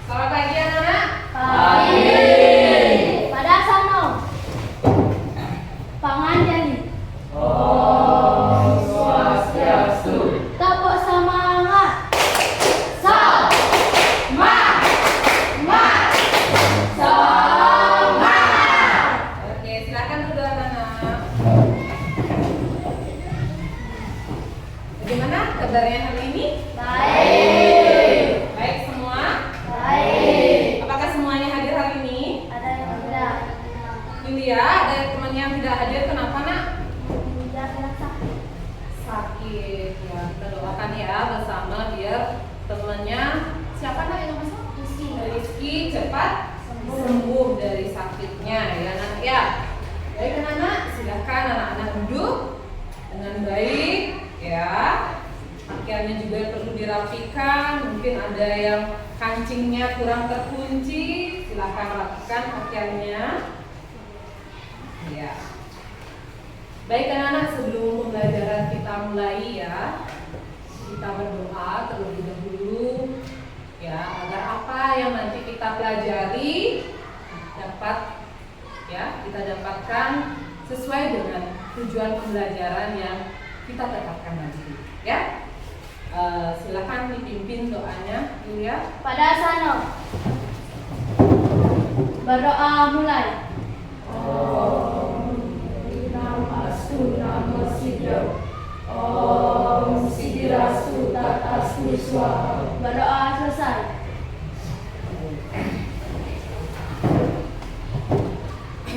Selamat pagi anak-anak. Pagi. Pada sono. Panganjali. Om Swastiastu. Tepuk semangat. Oke, silakan duduk anak-anak. Bagaimana kabarnya hari ini? Baik. Baik semua? Baik. Apakah semuanya hadir hari ini? Ada yang tidak. Yulia, ada teman yang tidak hadir, kenapa nak? Tidak sakit. Sakit. Ya, kita doakan ya bersama biar temannya, siapa nak yang masuk? Rizky cepat sembuh dari sakitnya ya anak ya. Baik anak-anak, silakan anak-anak duduk dengan baik ya. Pakaiannya juga perlu dirapikan. Mungkin ada yang kancingnya kurang terkunci, silakan rapikan pakaiannya. Ya. Baik anak-anak, sebelum pembelajaran kita mulai ya, kita berdoa terlebih dahulu ya, agar apa yang nanti kita pelajari dapat ya kita dapatkan sesuai dengan tujuan pembelajaran yang kita tetapkan nanti ya. Silakan dipimpin doanya Yulia. Pada sono. Berdoa mulai. Namo Sidyo. Om Sidirastu Tatasmi Swaha. Berdoa selesai.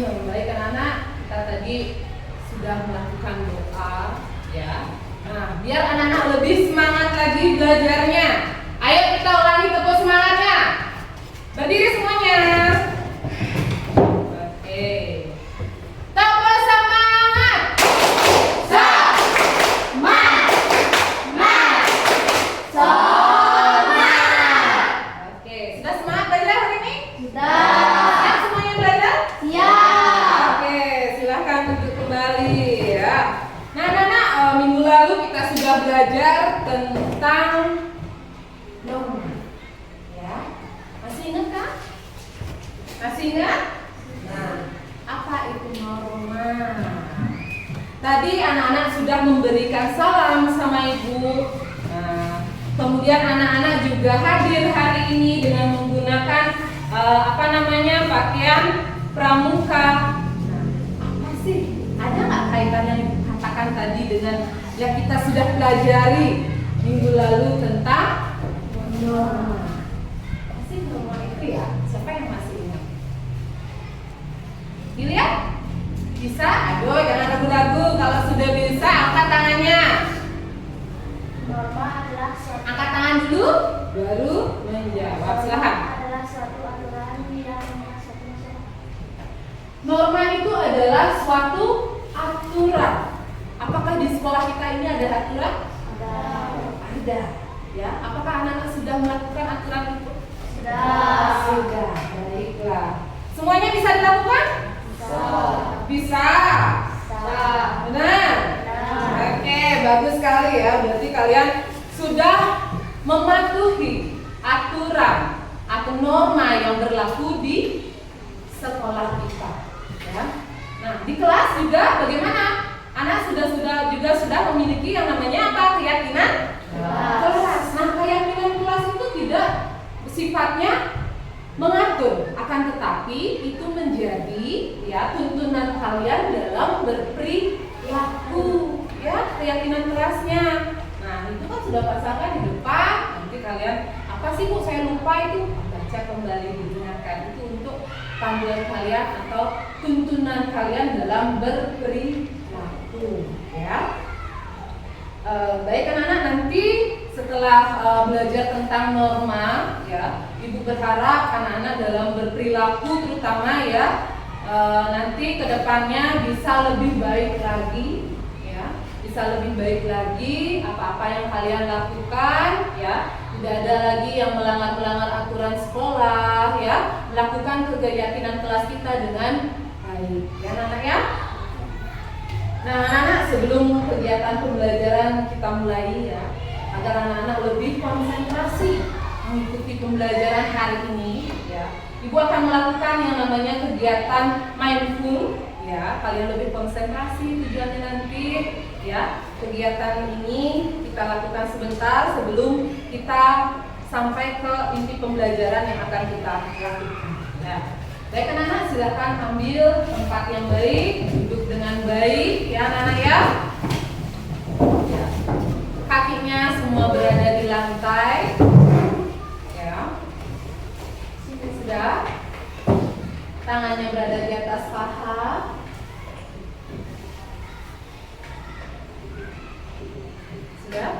Baik anak-anak, kita tadi sudah melakukan doa ya. Nah, biar anak-anak lebih semangat lagi belajarnya, ayo kita ulangi tepuk semangatnya. Berdiri semuanya. Oke. Tepuk semangat. Oke, sudah semangat belajar hari ini? Sudah. Siap semuanya belajar? Siap. Oke, silahkan duduk kembali ya. Nah, anak-anak, minggu lalu kita sudah belajar tentang norma. Ya, masih ingat kan? Masih ingat? Nah, apa itu norma? Tadi anak-anak sudah memberikan salam sama ibu. Nah, kemudian anak-anak juga hadir hari ini dengan menggunakan pakaian pramuka. Nah, apa sih? Ada nggak kaitan yang dikatakan tadi dengan yang kita sudah pelajari minggu lalu tentang norma? Apa sih norma itu ya? Siapa yang masih ingat? Yulia? Bisa? Aduh, jangan ragu-ragu. Kalau sudah bisa, angkat tangannya. Norma adalah suatu. Angkat tangan dulu, baru menjawab. Silahkan. Adalah suatu aturan yang suatu masalah. Norma itu adalah suatu aturan. Apakah di sekolah kita ini ada aturan? Ada. Ada. Ya. Apakah anak-anak sudah melakukan aturan itu? Sudah. Sudah. Baiklah. Semuanya bisa dilakukan? Bisa. Benar. Oke, bagus sekali ya. Berarti kalian sudah mematuhi aturan atau norma yang berlaku di sekolah kita. Ya. Nah, di kelas juga bagaimana? Anak sudah memiliki yang namanya apa? Keyakinan kelas. Nah, keyakinan kelas itu tidak sifatnya mengatur, akan tetapi itu menjadi ya tuntunan kalian dalam berperilaku, ya keyakinan kelasnya. Nah, itu kan sudah pasangkan di depan. Nanti kalian apa sih Bu? Saya lupa itu. Baca kembali didengarkan itu untuk panduan kalian atau tuntunan kalian dalam berperilaku, ya. Baik anak-anak, nanti setelah belajar tentang norma, ya, Ibu berharap anak-anak dalam berperilaku terutama ya nanti kedepannya bisa lebih baik lagi, ya, bisa lebih baik lagi apa-apa yang kalian lakukan, ya, tidak ada lagi yang melanggar aturan sekolah, ya, melakukan keyakinan kelas kita dengan baik, ya anak-anak ya. Nah anak-anak, sebelum kegiatan pembelajaran kita mulai ya, agar anak-anak lebih konsentrasi mengikuti pembelajaran hari ini, ya, Ibu akan melakukan yang namanya kegiatan mindful, ya. Kalian lebih konsentrasi tujuannya nanti, ya. Kegiatan ini kita lakukan sebentar sebelum kita sampai ke inti pembelajaran yang akan kita lakukan. Ya. Baik anak-anak, silakan ambil tempat yang baik, duduk dengan baik, ya anak-anak ya. Ya. Kakinya semua berada di lantai. Sudah, tangannya berada di atas paha. Sudah.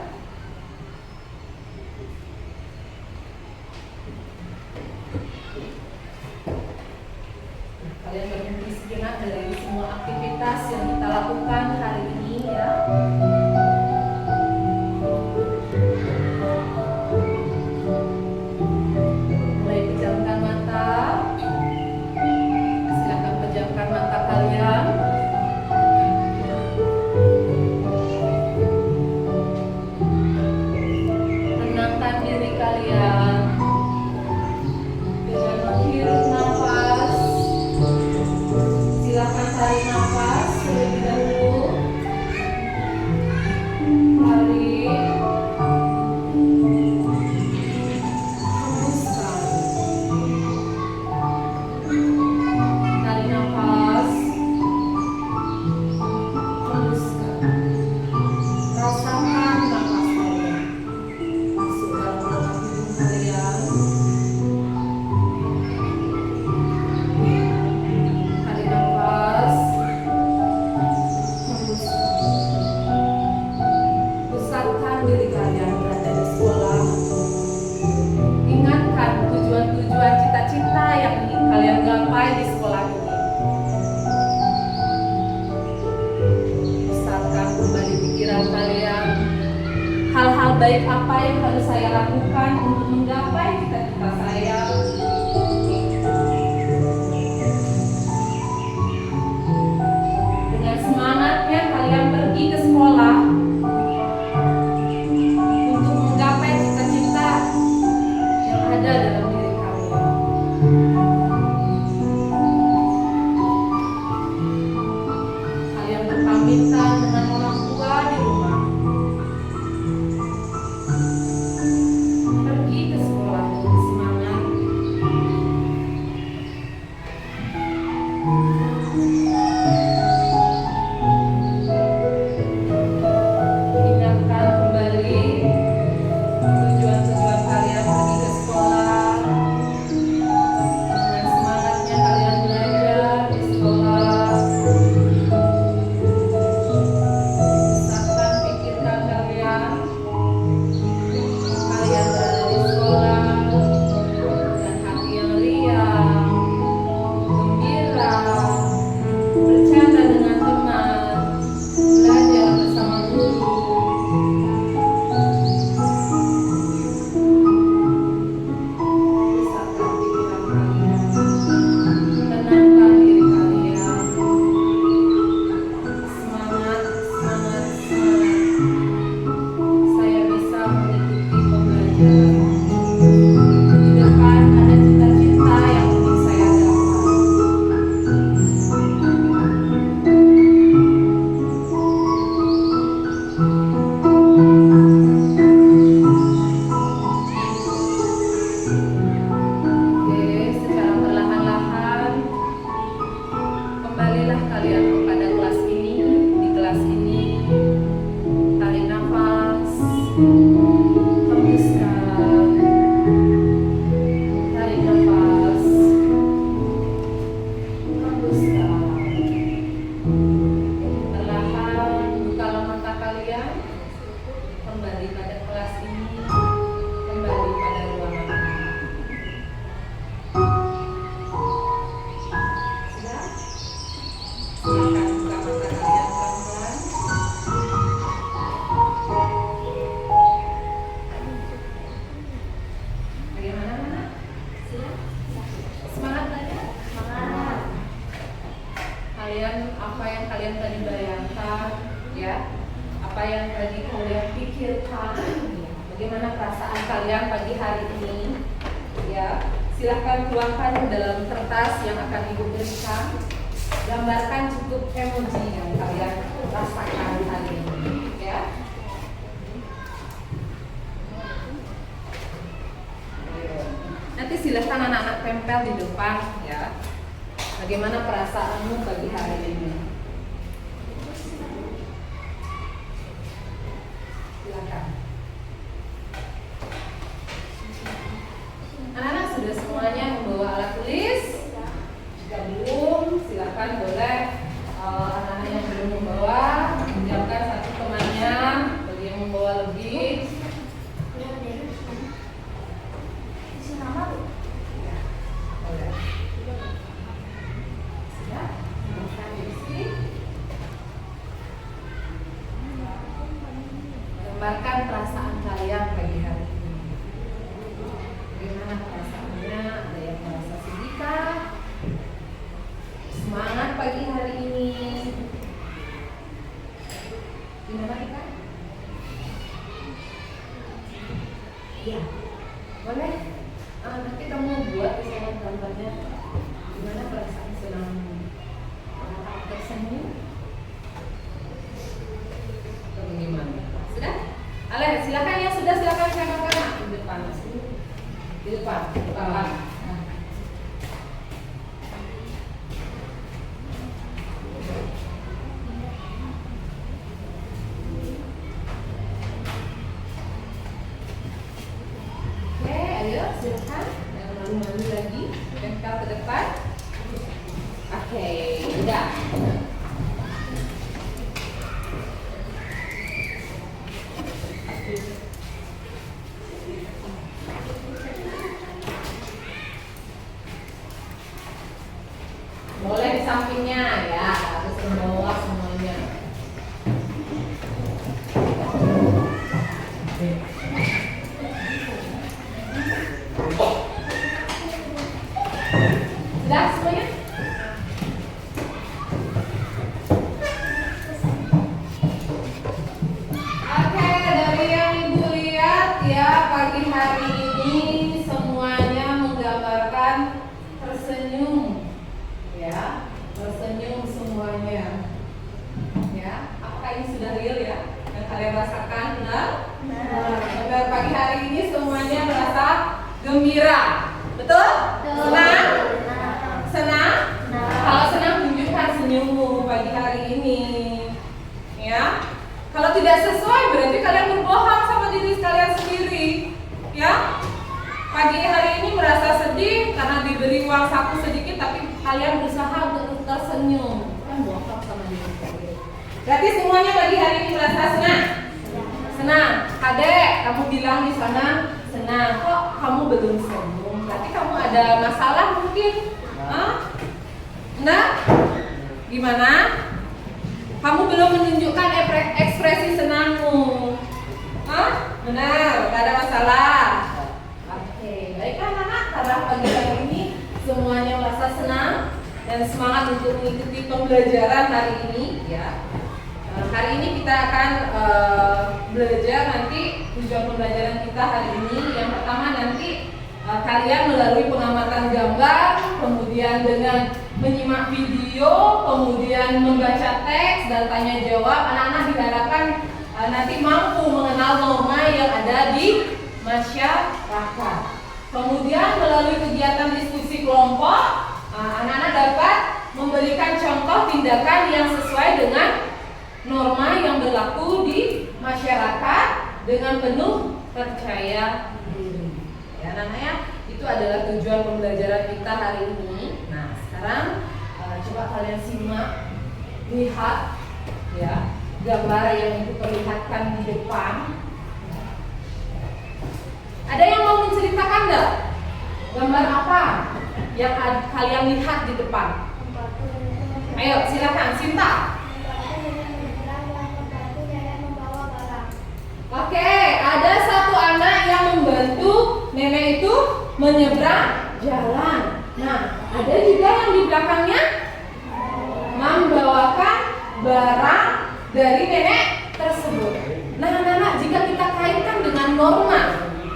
Kalian berhenti sejenak dari semua aktivitas yang kita lakukan hari ini, ya. Baik apa yang harus saya lakukan untuk menggapai cita-cita saya. Dengan semangatnya kalian pergi ke sekolah untuk menggapai cita-cita yang ada dalam diri kalian. Kalian berpamitan dengan orang tua di rumah. Apa yang kalian tadi bayangkan, ya, apa yang tadi kalian pikirkan, ya, Bagaimana perasaan kalian pagi hari ini? Ya, silahkan tuangkan dalam kertas yang akan Ibu berikan. Gambarkan cukup emoji yang kalian rasakan hari ini, ya. Nanti silahkan anak-anak tempel di depan, ya. Bagaimana perasaanmu pagi hari ini? Silakan. Anak-anak sudah semuanya membawa alat tulis? Jika belum, silakan boleh anak-anak yang belum membawa pinjamkan satu temannya bagi yang membawa lebih. Isi nama tuh. Boleh. Sudah? Silahkan diisi. Gambarkan perasaan kalian pagi hari ini. Bagaimana perasaannya? Ada yang merasa sedih kah? Semangat pagi hari ini. Gimana Ika? Ya, boleh. Nanti kamu buat di sana gambarnya. Gimana perasaan senangmu? Apakah tersenyum? Atau bagaimana? Sudah? Ale, silakan ya, sudah silakan silakan di depan. Di depan. Oke, ayo silakan. Jangan malu-malu lagi. Tempel ke depan. Oke, udah. Boleh di sampingnya ya, harus membawa semuanya. Sudah semuanya? Oke, dari yang Ibu lihat ya, pagi hari ini semuanya menggambarkan tersenyum. Ya, tersenyum semuanya. Ya, apakah ini sudah real ya? Yang kalian rasakan, benar? Benar. Pagi hari ini semuanya merasa gembira. Betul? Senang? Senang? Kalau senang tunjukkan senyummu pagi hari ini. Ya. Kalau tidak sesuai berarti kalian berbohong sama diri kalian sendiri. Ya. Pagi hari ini merasa sedih karena diberi uang saku sedikit, tapi kalian berusaha untuk tersenyum. Kan bohong sama diri sendiri. Berarti semuanya pagi hari ini merasa senang. Senang. Adek, kamu bilang di sana senang. Kok kamu belum senyum? Berarti kamu ada masalah mungkin. Hah? Nah, gimana? Kamu belum menunjukkan ekspresi senangmu. Hah? Benar, gak ada masalah. Oke, baiklah anak-anak, karena pagi hari ini semuanya merasa senang dan semangat untuk mengikuti pembelajaran hari ini ya. Hari ini kita akan belajar nanti tujuan pembelajaran kita hari ini. Yang pertama nanti kalian melalui pengamatan gambar, kemudian dengan menyimak video, kemudian membaca teks dan tanya jawab. Anak-anak diharapkan nanti mampu mengenal norma yang ada di masyarakat. Kemudian melalui kegiatan diskusi kelompok, anak-anak dapat memberikan contoh tindakan yang sesuai dengan norma yang berlaku di masyarakat dengan penuh percaya diri. Ya, anak-anak, itu adalah tujuan pembelajaran kita hari ini. Nah, sekarang coba kalian simak, lihat ya gambar yang Ibu perlihatkan di depan. Ada yang mau menceritakan nggak? Gambar apa yang kalian lihat di depan? Ayo, silakan, Sinta. Oke, ada satu anak yang membantu nenek itu menyeberang jalan. Nah, ada juga yang di belakangnya membawakan barang dari nenek tersebut. Nah, anak-anak, jika kita kaitkan dengan norma.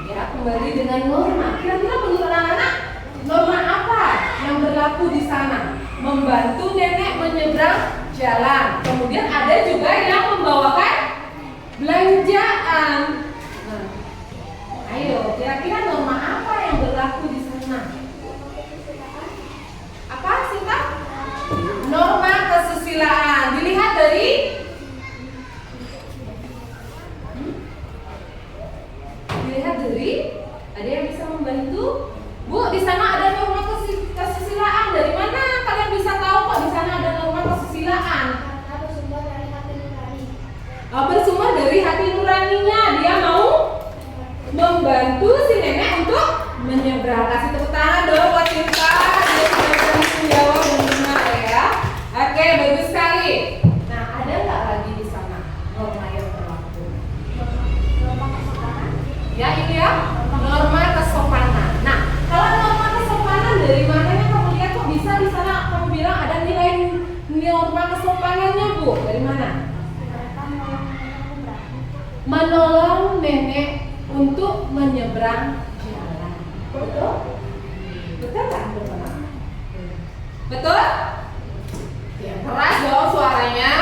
Ya, kembali dengan norma. Kira-kira menurut anak-anak norma apa yang berlaku di sana? Membantu nenek menyeberang jalan. Kemudian ada juga yang membawakan belanjaan. Nah, ayo, kira-kira norma apa yang berlaku di sana? Apa sih, Kak? Norma kesusilaan. Dilihat dari ada yang bisa membantu? Bu, di sana ada norma kesusilaan. Dari mana kalian bisa tahu kok di sana ada norma kesusilaan? Bersumber dari hati nurani. Bersumber dari hati nuraninya. Dia mau membantu si nenek untuk menyeberang. Kasih tepuk tangan dong buat Sinta. Dia sudah berhasil menjawab dan benar ya. Oke, bagus sekali. Nah, ada nggak lagi di sana norma yang berlaku? Norma kesopanan. Ya, ini ya. Norma kesopanan. Nah, kalau norma kesopanan dari mananya kamu lihat kok bisa di sana kamu bilang ada nilai norma kesopanannya, Bu? Dari mana? Menolong nenek untuk menyeberang jalan. Betul? Betul kan, teman-teman? Betul? Ya, keras dong suaranya.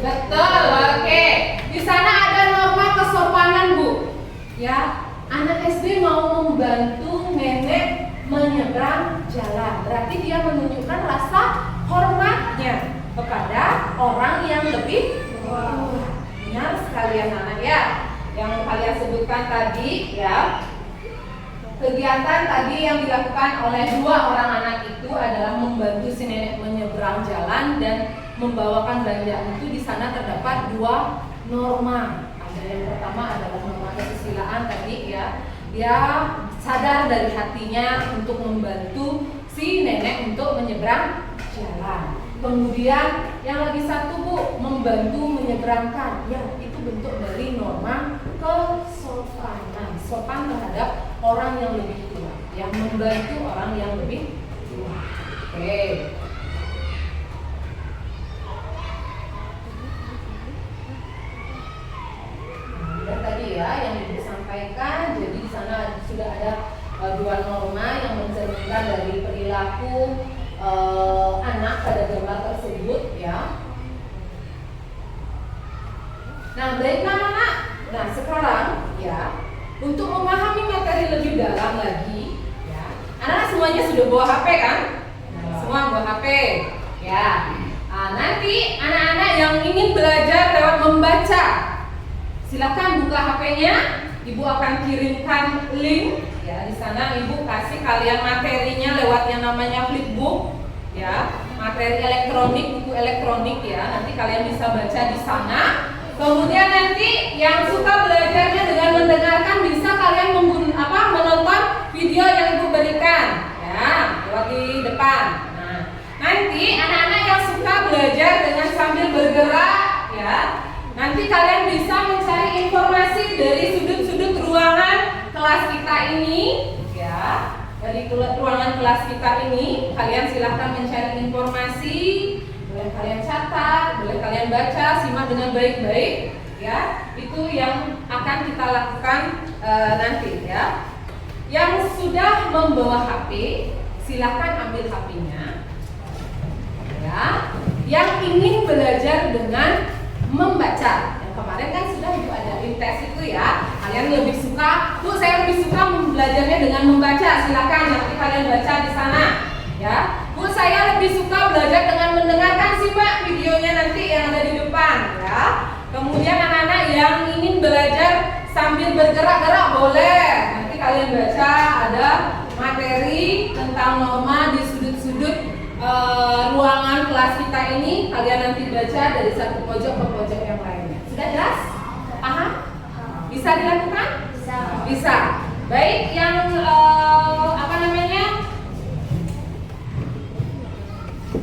Betul, oke. Di sana ada norma kesopanan, Bu. Ya, anak SD mau membantu nenek menyeberang jalan. Berarti dia menunjukkan rasa hormatnya kepada orang yang lebih tua. Benar sekalian anak ya. Yang kalian sebutkan tadi ya. Kegiatan tadi yang dilakukan oleh dua orang anak itu adalah membantu si nenek menyeberang jalan dan membawakan belanjaan. Itu di sana terdapat dua norma. Ada yang pertama adalah norma kesusilaan tadi ya. Dia sadar dari hatinya untuk membantu si nenek untuk menyeberang jalan. Kemudian yang lagi satu, Bu, membantu menyeberangkan. Ya, itu bentuk dari norma kesopanan. Sopan terhadap orang yang lebih tua, yang membantu orang yang lebih tua. Oke. Dan tadi ya yang Ibu sampaikan, jadi di sana sudah ada dua norma yang mencerminkan dari perilaku anak pada gambar tersebut ya. Nah, baiklah anak. Nah, sekarang ya untuk memahami materi lebih dalam lagi ya. Anak semuanya sudah bawa HP kan? Semua bawa HP ya. Nanti anak-anak yang ingin belajar lewat membaca, silakan buka HP-nya. Ibu akan kirimkan link ya. Di sana Ibu kasih kalian materinya lewat yang namanya flipbook ya. Materi elektronik, buku elektronik ya. Nanti kalian bisa baca di sana. Kemudian nanti yang suka belajarnya dengan mendengarkan bisa kalian menonton video yang Ibu berikan ya, lewat di depan. Nah, nanti anak-anak yang suka belajar dengan sambil bergerak ya, nanti kalian bisa mencari informasi dari sudut-sudut ruangan kelas kita ini ya. Dari ruangan kelas kita ini kalian silahkan mencari informasi. Boleh kalian catat, boleh kalian baca, simak dengan baik-baik ya. Itu yang akan kita lakukan nanti ya. Yang sudah membawa HP, silakan ambil HP-nya ya. Yang ingin belajar dengan membaca, yang kemarin kan sudah Ibu ada tes itu ya. Kalian lebih suka, Bu, saya lebih suka belajarnya dengan membaca. Silakan nanti kalian baca di sana ya. Bu, saya lebih suka belajar dengan mendengarkan, simak videonya nanti yang ada di depan ya. Kemudian anak-anak yang ingin belajar sambil bergerak-gerak boleh. Nanti kalian baca ada materi tentang norma di sudut-sudut ruangan kelas kita ini. Kalian nanti baca dari satu pojok ke pojok yang lainnya. Sudah jelas? Paham? Bisa dilakukan? Bisa. Bisa. Baik, yang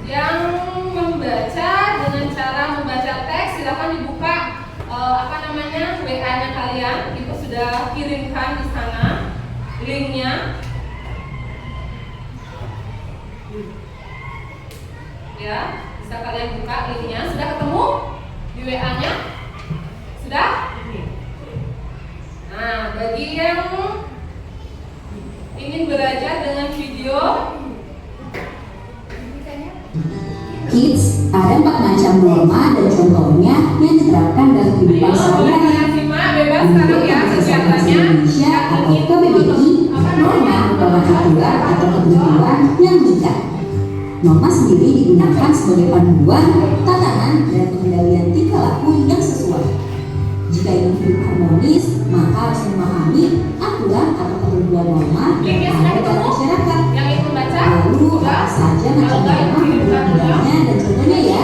yang membaca dengan cara membaca teks, silakan dibuka WA-nya kalian. Ibu sudah kirimkan di sana linknya ya, bisa kalian buka linknya. Sudah ketemu di WA-nya? Sudah? Nah, bagi yang ingin belajar dengan video, Kids, ada 4 macam norma dan contohnya yang diterapkan dalam kehidupan boleh sehari-hari. kalian simak bebas sekarang ya kegiatannya. Indonesia atau KBBI, norma merupakan aturan atau ketentuan yang mengikat. Norma sendiri digunakan sebagai panduan, tatanan, dan pengendalian tingkah laku yang sesuai. Jika ingin hidup harmonis, maka harus memahami aturan atau ketentuan norma yang ada dalam masyarakat. Yang ikut baca, Lalu apa saja macam norma menurut bidangnya dan contohnya ya?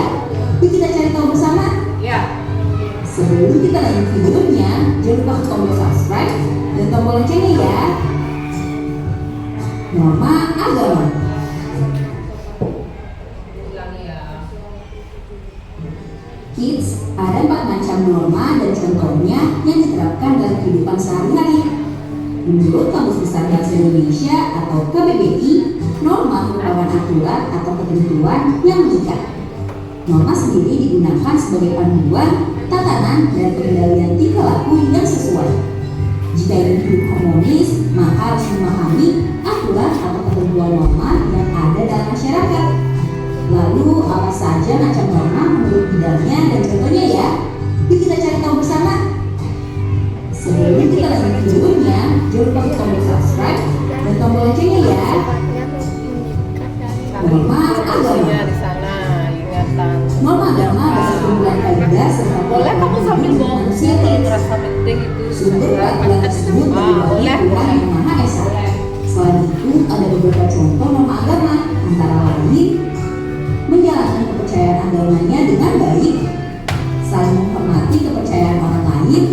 Yuk kita cari tahu bersama. ya. Sebelum kita lanjut videonya, jangan lupa klik tombol subscribe dan tombol loncengnya ya. Norma agama. Ulangi ya. Kids, ada 4 macam norma dan contohnya yang diterapkan dalam kehidupan sehari-hari. Menurut Kamus Besar Bahasa Indonesia atau KBBI, norma merupakan aturan atau ketentuan yang mengikat. Norma sendiri digunakan sebagai panduan, tatanan, dan pengendalian tingkah laku yang sesuai. Jika ingin hidup harmonis, maka harus memahami aturan atau ketentuan norma yang ada dalam masyarakat. Lalu apa saja macam norma menurut bidangnya dan contohnya ya? Yuk kita cari tahu bersama. Sebelum kita lanjut videonya, jangan lupa klik tombol subscribe dan tombol loncengnya ya. Norma agama. Di sana ingatan. Norma agama adalah sekumpulan kaidah serta Boleh kamu sambil bawa manusia kalau yang terasa penting itu. sumber peraturan tersebut dari boleh. Tuhan yang Maha Esa. Selain itu, ada beberapa contoh norma agama, antara lain menjalankan kepercayaan agamanya dengan baik, saling menghormati kepercayaan orang lain,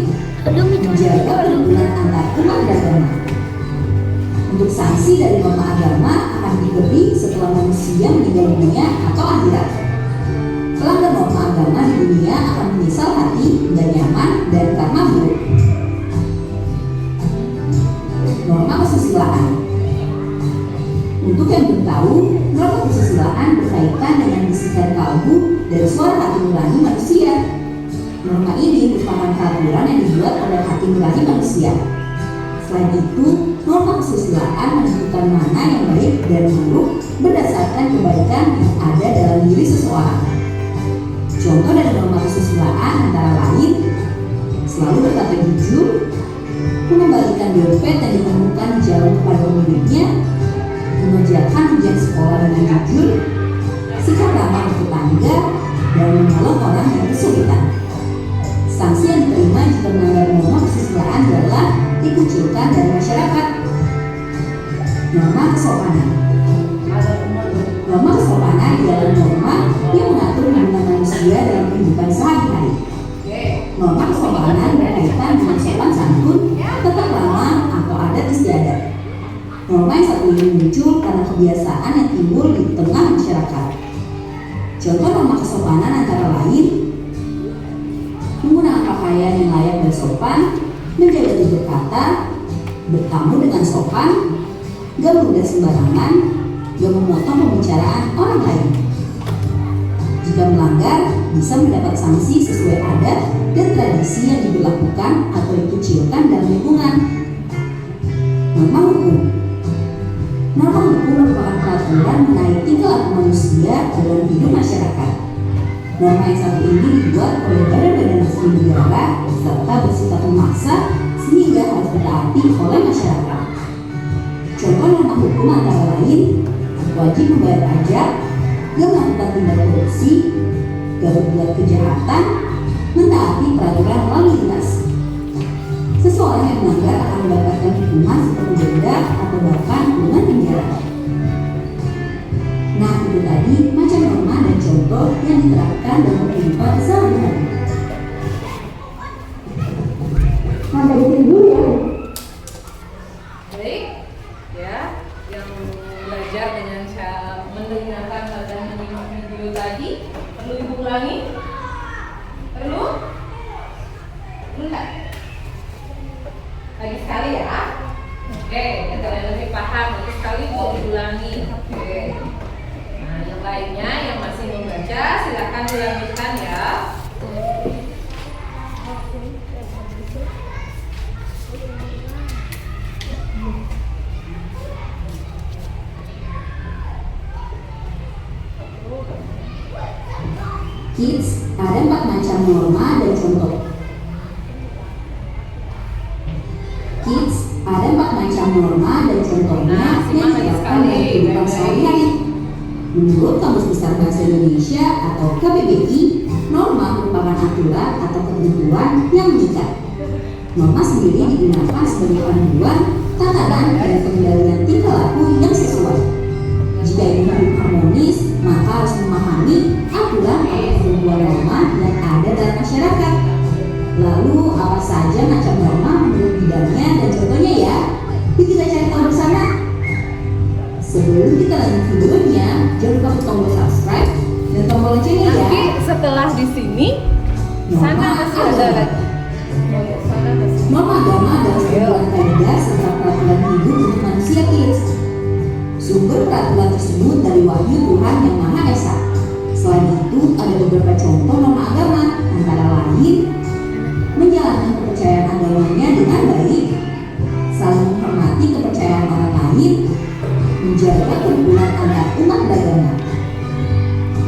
menjaga kerukunan antar umat beragama. Untuk sanksi dari norma agama akan diberi setelah manusia meninggal dunia atau akhirat. Pelanggar norma agama di dunia akan menyesal hati, tidak nyaman, dan karma buruk. Norma kesusilaan. Untuk yang belum tahu, norma kesusilaan berkaitan dengan bisikan kalbu dan suara hati nurani manusia. Norma ini merupakan peraturan yang dibuat oleh hati nurani manusia. Selain itu, norma kesusilaan menentukan mana yang baik dan buruk berdasarkan kebaikan yang ada dalam diri seseorang. Contoh dari norma kesusilaan antara lain selalu berkata jujur, mengembalikan dompet yang ditemukan di jalan kepada pemiliknya, mengerjakan ujian sekolah dengan jujur, sikap ramah ke tetangga, dan menolong orang yang kesulitan. Sanksi yang diterima jika melanggar norma kesusilaan adalah dikucilkan dari masyarakat. Norma kesopanan. Norma kesopanan adalah norma yang mengatur hubungan manusia dalam kehidupan sehari-hari. Norma kesopanan berkaitan dengan sopan santun, tata krama, atau adat istiadat. Norma yang satu ini muncul karena kebiasaan yang timbul di tengah masyarakat. Contoh norma kesopanan antara lain menggunakan pakaian yang layak dan sopan, menjaga tutur kata, bertamu dengan sopan, gak meludah sembarangan, gak memotong pembicaraan orang lain. Jika melanggar, bisa mendapat sanksi sesuai adat dan tradisi yang diberlakukan atau dikucilkan dalam lingkungan. Norma hukum. Norma hukum merupakan peraturan mengenai tingkah laku manusia dalam hidup masyarakat. Norma yang satu ini dibuat oleh badan-badan resmi negara serta bersifat memaksa sehingga harus ditaati oleh masyarakat. Contoh norma hukum antara lain wajib membayar pajak, gak melakukan tindak korupsi, gak berbuat kejahatan, mentaati peraturan lalu lintas. Seseorang yang melanggar akan mendapatkan hukuman seperti denda atau bahkan kurungan penjara. Nah, itu tadi macam norma dan contoh yang diterapkan dalam kehidupan sehari-hari. Sampai di sini dulu ya. Baik, ya, yang belajar dengan cara mendengarkan dan menyimak video tadi, perlu ibu ulangi? Perlu? Enggak? Lagi sekali ya. Oke, yang kalian lebih paham, lagi sekali mau diulangi. Oke. Nah, yang lainnya yang masih membaca silakan dilanjutkan ya. Kids, ada 4 macam norma dan contoh. Kids, ada 4 macam norma dan contohnya yang diterapkan dalam kehidupan sehari-hari. Menurut Kamus Besar Bahasa Indonesia atau KBBI, norma merupakan aturan atau ketentuan yang mengikat. Norma sendiri digunakan sebagai panduan, tatanan, dan pengendalian tingkah laku yang sesuai. Jika ingin hidup harmonis, maka harus memahami aturan atau ketentuan norma yang ada dalam masyarakat. Lalu, apa saja macam norma menurut bidangnya dan contohnya ya? Yuk kita cari tahu bersama. Sebelum kita lanjut videonya, jangan lupa klik tombol subscribe dan tombol loncengnya ya. Nanti setelah di sini, sana masih ada lagi. Oh ya, sana masih. Norma agama adalah sebuah kaidah serta peraturan hidup untuk manusia kids. Sumber peraturan tersebut dari wahyu Tuhan yang Maha Esa. Selain itu, ada beberapa contoh norma agama, antara lain menjalankan kepercayaan agamanya dengan baik, saling menghormati kepercayaan orang lain, menjaga kerukunan antar umat beragama.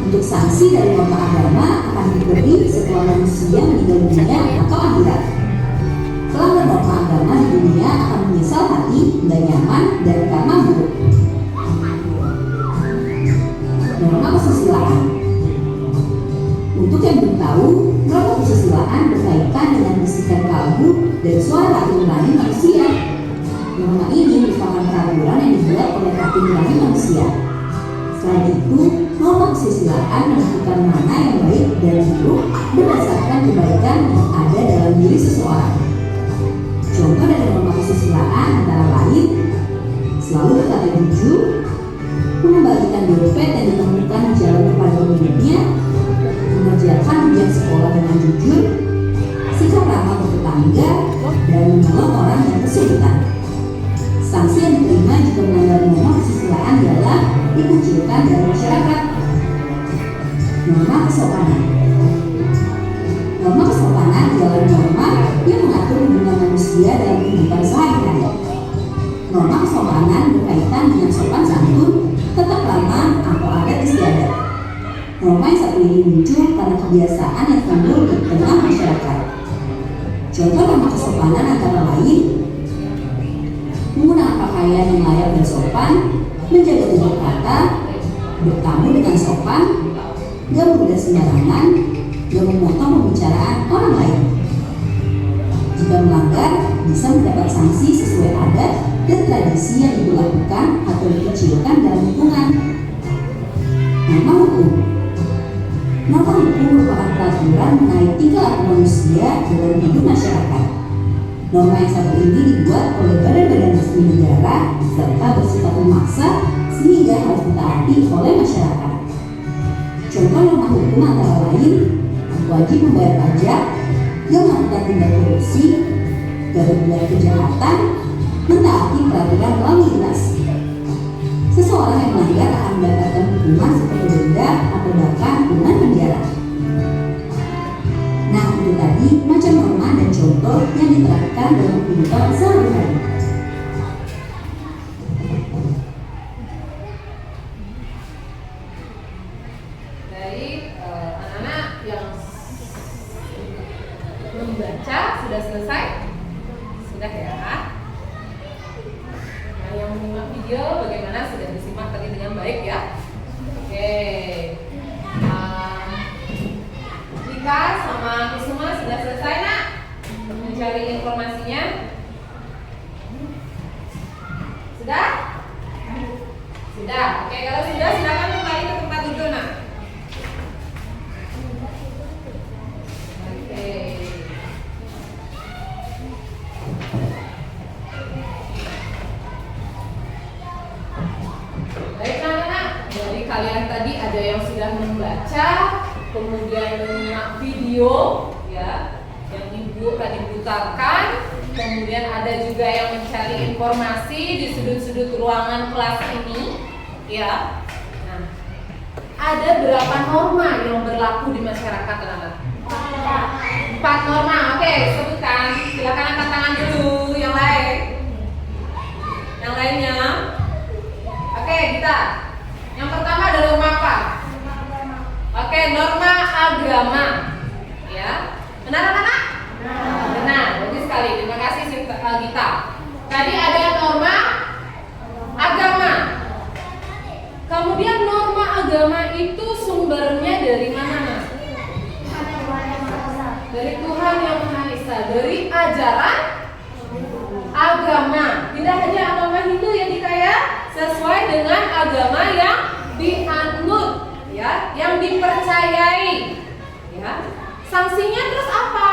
Untuk sanksi dari norma agama akan diberi setelah manusia meninggal dunia atau akhirat. Pelanggar norma agama di dunia akan menyesal hati, tidak nyaman, dan karma buruk. Norma kesusilaan. Untuk yang belum tahu, norma kesusilaan berkaitan dengan bisikan kalbu dan suara hati nurani manusia. Norma ini merupakan peraturan yang dibuat oleh hati nurani manusia. Selain itu, norma kesusilaan menentukan mana yang baik dan buruk berdasarkan kebaikan yang ada dalam diri seseorang. Contoh dari norma kesusilaan antara lain selalu berkata jujur, mengembalikan dompet yang ditemukan di jalan kepada pemiliknya, mengerjakan ujian sekolah dengan jujur, sikap ramah bertetangga, dan menolong orang yang kesulitan. Sanksi yang diterima jika melanggar norma kesusilaan ialah dikucilkan dari masyarakat. Norma kesopanan. Norma kesopanan adalah norma yang mengatur hubungan manusia dalam kehidupan sehari-hari. Norma kesopanan berkaitan dengan sopan santun, tetap ramah atau adat istiadat. Norma yang satu ini muncul karena kebiasaan yang timbul di tengah masyarakat. Contoh norma kesopanan antara lain menggunakan pakaian yang layak dan sopan, menjaga tutur kata, bertamu dengan sopan, gak mudah sembarangan, gak memotong pembicaraan orang lain. Jika melanggar, bisa mendapat sanksi sesuai adat dan tradisi yang dilakukan atau dikecilkan dalam lingkungan. Norma hukum. Norma hukum merupakan peraturan mengenai tingkah laku manusia dalam hidup masyarakat. Norma yang satu ini dibuat oleh badan-badan resmi negara serta bersifat memaksa sehingga harus ditaati oleh masyarakat. Contoh norma hukum antara lain wajib membayar pajak, gak melakukan tindak korupsi, gak berbuat kejahatan, mentaati peraturan lalu lintas. Seseorang yang melanggar akan mendapatkan hukuman seperti denda atau bahkan kurungan penjara. Nah, itu tadi macam norma dan contoh yang diterapkan dalam kehidupan sehari-hari. Dari anak-anak yang membaca sudah selesai? Sudah ya? Nah, yang menyimak video bagaimana sudah disimak tadi dengan baik ya? Oke. Dika sama Kusuma sudah selesai nak mencari informasinya? Sudah? Sudah. Oke, kalau sudah silakan kembali ke tempat duduk nak. Oke. Baiklah anak, dari kalian tadi ada yang sudah membaca, kemudian menyimak video ya yang ibu tadi putarkan, kemudian ada juga yang mencari informasi di sudut-sudut ruangan kelas ini ya. Nah, ada berapa norma yang berlaku di masyarakat anak-anak? 4 norma. Oke, sebutkan. Silakan angkat tangan dulu yang lain. Yang lainnya? Oke, kita. Yang pertama ada norma apa? Oke, norma agama. Ya. Benar anak-anak? Benar. Bagus sekali. Terima kasih Gita. Tadi ada norma agama. Kemudian norma agama itu sumbernya dari mana? Dari Tuhan Yang Maha Esa. Dari ajaran agama. Tidak hanya agama Hindu ya Dika ya, sesuai dengan agama yang dianut, ya, yang dipercayai. Ya. Sanksinya terus apa?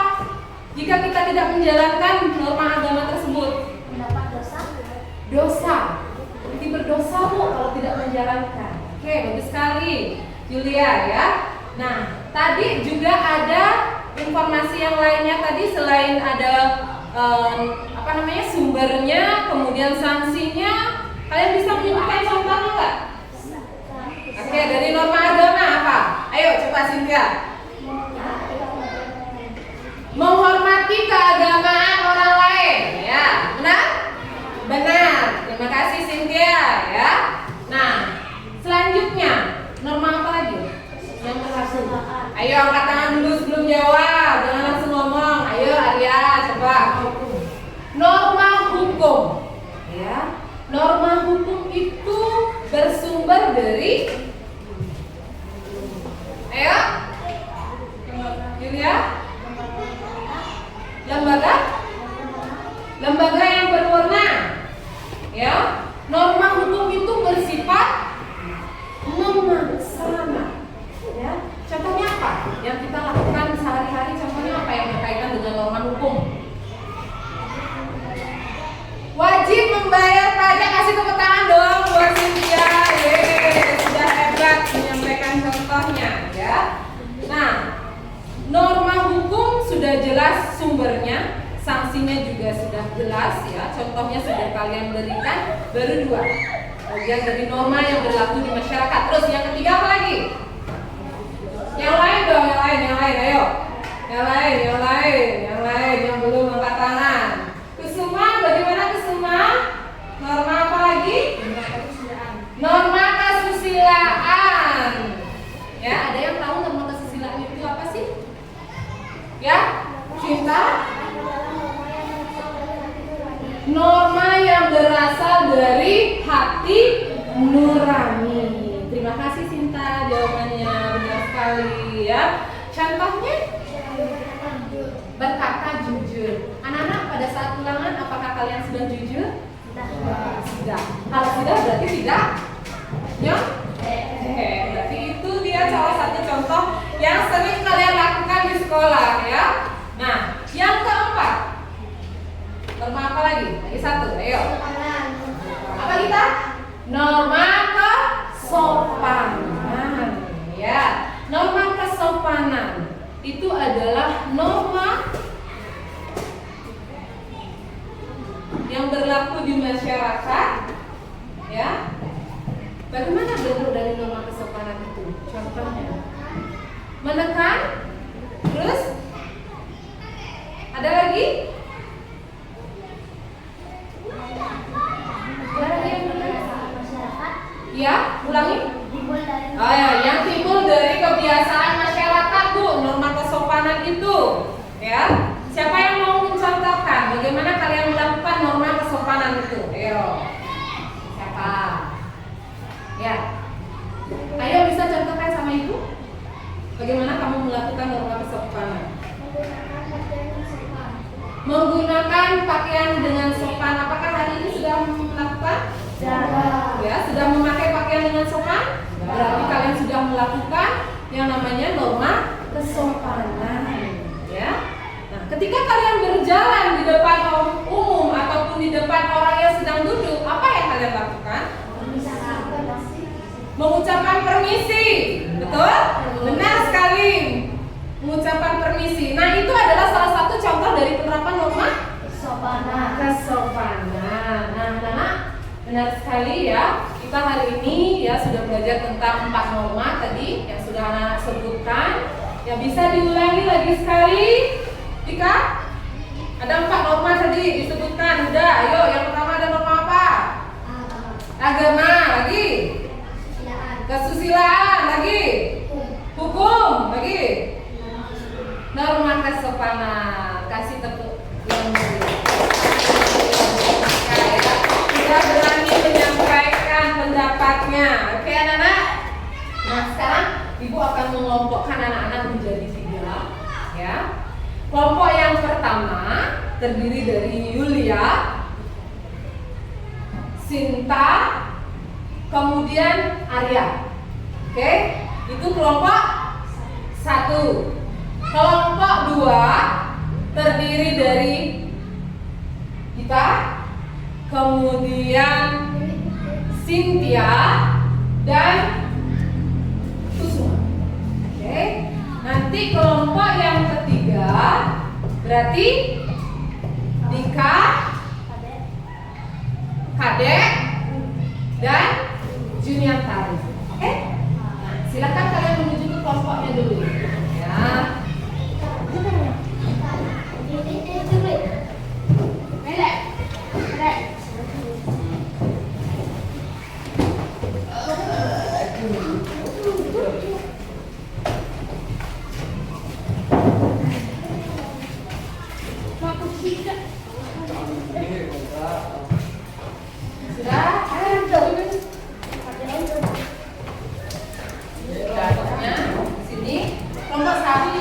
Jika kita tidak menjalankan norma agama tersebut, Mendapat dosa. dosa. Berarti berdosa Bu kalau tidak menjalankan. Oke, bagus sekali Julia ya. Nah, tadi juga ada informasi yang lainnya tadi selain ada sumbernya, kemudian sanksinya. Kalian bisa menyebutkan contohnya nggak? Oke, dari norma agama apa? Ayo coba Cynthia. Menghormati keagamaan orang lain, ya, benar? Benar. Terima kasih Cynthia, ya. Nah, selanjutnya norma apa lagi? Yang berlaku. Ayo angkat tangan dulu sebelum jawab, jangan langsung ngomong. Ayo Arya, coba. Norma hukum, ya. Norma hukum itu bersumber dari, ayo, Julia. Lembaga yang berwenang, ya. Norma hukum itu bersifat melaksana, ya. Contohnya apa yang kita lakukan sehari-hari? Contohnya apa yang berkaitan dengan norma hukum? Wajib membayar pajak. Kasih tepuk tangan dong buat Cynthia. Sudah hebat menyampaikan contohnya, ya. Nah, norma hukum sudah jelas sumbernya, sanksinya juga sudah jelas ya. Contohnya sudah kalian berikan, baru 2. Bagian dari norma yang berlaku di masyarakat. Terus yang ketiga apa lagi? Yang lain dong, yang lain, ayo. Yang lain yang belum angkat tangan. Kusuma, bagaimana Kusuma? Norma apa lagi? Norma kesusilaan. Ya, ada yang tahu norma kesusilaan itu apa sih? Ya, Cinta? Norma yang berasal dari hati nurani. Terima kasih Cinta, jawabannya benar sekali ya. Contohnya berkata jujur. Anak-anak pada saat ulangan apakah kalian sudah jujur? Sudah. Kalau sudah berarti tidak. Ya? Berarti itu dia salah satu contoh yang sering kalian lakukan di sekolah ya. Nah, yang keempat. Norma apa lagi? Lagi 1, ayo. Apa kita? Norma kesopanan. Ya, norma kesopanan itu adalah norma yang berlaku di masyarakat. Ya. Bagaimana bentuk dari norma kesopanan itu? Contohnya, menekan, terus ada lagi? Ya, ulangi. Oh ya, yang timbul dari kebiasaan masyarakat Bu, norma kesopanan itu. Ya, siapa yang mau mencontohkan bagaimana kalian melakukan norma kesopanan itu? Ayo, siapa? Ya, ayo bisa contohkan sama Ibu. Bagaimana kamu melakukan norma kesopanan? Menggunakan pakaian dengan sopan. Apakah hari ini sudah melakukan? Ya, sudah memakai pakaian dengan sopan? Berarti kalian sudah melakukan yang namanya norma kesopanan, ya. Nah, ketika kalian berjalan di depan umum ataupun di depan orang yang sedang duduk, apa yang kalian lakukan? Mengucapkan permisi, betul? Benar sekali, mengucapkan permisi. Nah, itu adalah salah satu contoh dari penerapan norma kesopanan. Nah, benar sekali ya. Kita hari ini ya sudah belajar tentang 4 norma tadi yang sudah anak sebutkan. Ya, bisa diulangi lagi sekali. Dika? Ada 4 norma tadi disebutkan. Udah, ayo yang pertama ada norma apa? Agama, lagi. Kesusilaan, lagi. Hukum. Sepana. Kasih tepuk yang meriah. Ya, sudah berani menyampaikan pendapatnya. Oke anak-anak. Nah sekarang ibu akan mengelompokkan anak-anak menjadi 3 ya. Kelompok yang pertama terdiri dari Yulia, Sinta, kemudian Arya. Oke, itu kelompok 1. Kelompok 2 terdiri dari kita, kemudian Cynthia dan Kusuma. Oke, nanti kelompok yang ketiga berarti Dika, Kadek, dan Juniantari. Oke? Nah, silakan kalian menuju ke kelompoknya dulu. Ya.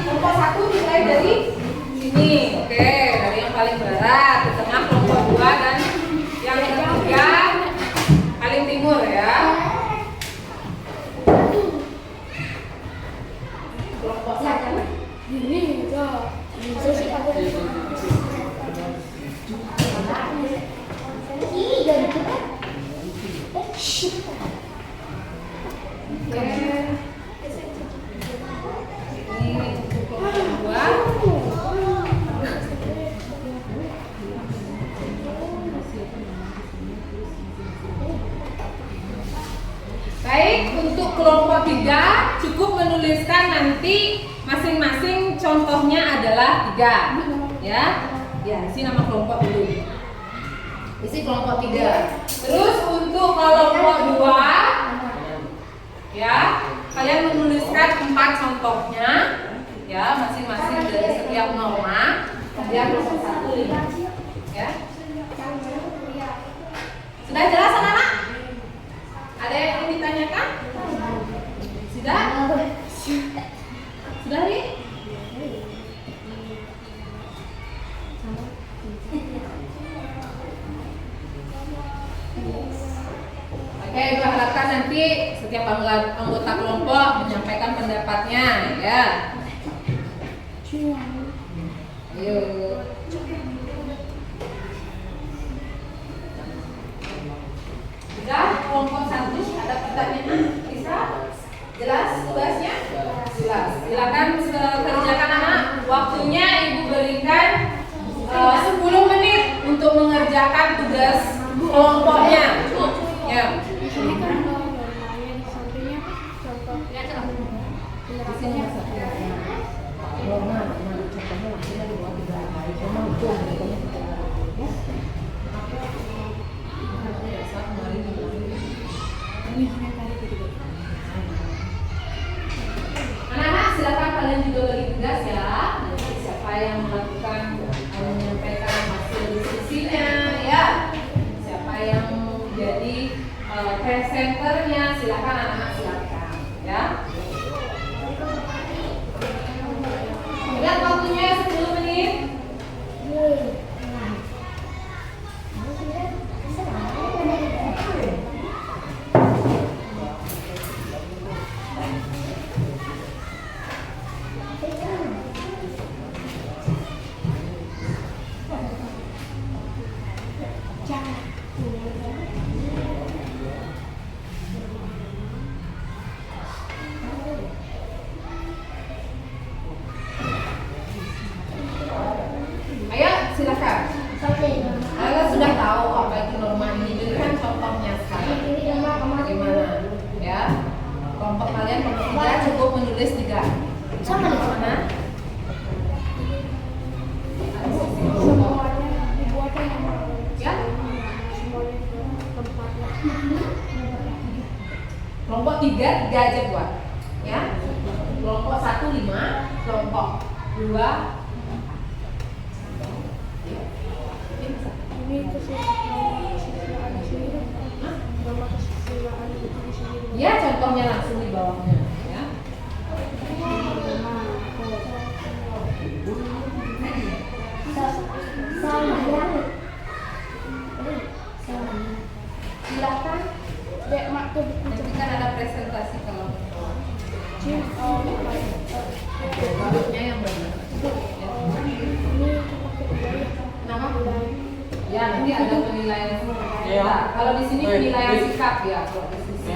Kelompok 1 dimulai dari sini. Oke, dari yang paling barat ke tengah kelompok 2 dan yang ketiga paling timur ya. Kelompok 1 Ini enggak. Bisa sih aku. Ini jadi kita. Oke. Ini untuk kelompok 2. Baik, untuk kelompok 3 cukup menuliskan nanti masing-masing contohnya adalah 3 ya. Ya, isi nama kelompok dulu. Isi kelompok 3. Terus untuk kelompok 2 ya, kalian menuliskan 4 contohnya ya, masing-masing dari setiap norma. Kemudian kelompok 1 5 ya. Sudah jelas anak-anak? Ada yang ingin ditanyakan? Sudah? Sudah nih? Oke, berharapkan nanti setiap anggota kelompok menyampaikan pendapatnya ya. Ayo. Sudah, kelompok 1 ada pertanyaan? Bisa? Jelas tugasnya? Jelas. Silakan kerjakan anak. Waktunya ibu berikan 10 menit untuk mengerjakan tugas kelompoknya. Ya. Ini kan normanya di sampingnya contohnya Di sini masuk. Norma, contohnya maksudnya di bawah 3 hari. Cuma itu contohnya 3 hari. Ya. Anak-anak silakan kalian juga bagi tugas ya. Nanti siapa yang melakukan menyampaikan hasil diskusinya ya. Siapa yang menjadi presenternya, silakan anak-anak silakan ya. Lihat waktunya 10 menit. Ayo silakan. Kalian sudah tahu apa itu norma ini, berikan contohnya sekarang. Bagaimana? Ya. Kelompok kalian kelompok 3 cukup menulis 3. Sama di mana? semuanya dibuatkan sama Ya. semuanya tempatnya. Kelompok 3 aja buat. Ya. Kelompok 1 5, kelompok 2 Ini kesusilaan sendiri. Norma kesusilaan itu di sini. Ya, contohnya langsung di bawahnya ya. Silakan. Dek, mak tuh buku Nanti kan ada presentasi kalau Jim. duduknya yang benar. Ini pakai budaya. Nama? Budaya. Ya, nanti ada penilaian. Ya. Nah, kalau di sini penilaian sikap ya, kalau di sini.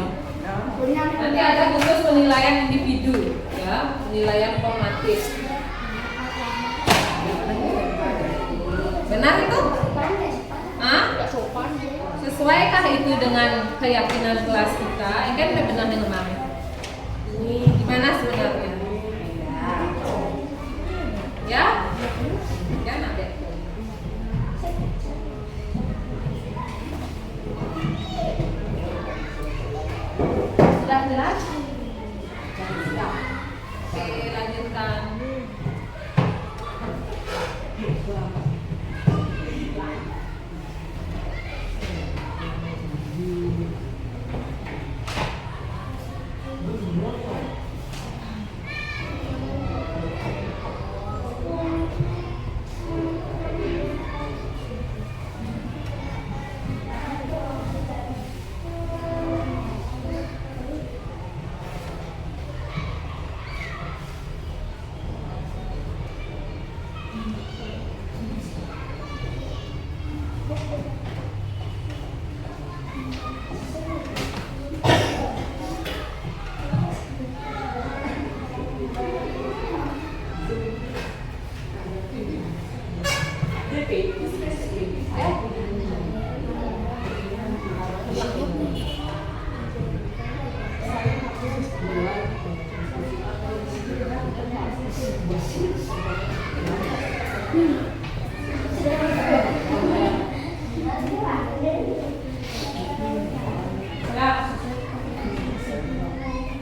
Nanti ada khusus penilaian individu, ya, penilaian formatif. Benar itu? Hah? Tidak sopan dia. Sesuaikah itu dengan keyakinan kelas kita? Ini kan udah benar yang kemarin. Gimana sebenarnya? Ya? Ya, nanti. Sudah jelas? Sudah. Oke, lanjutkan.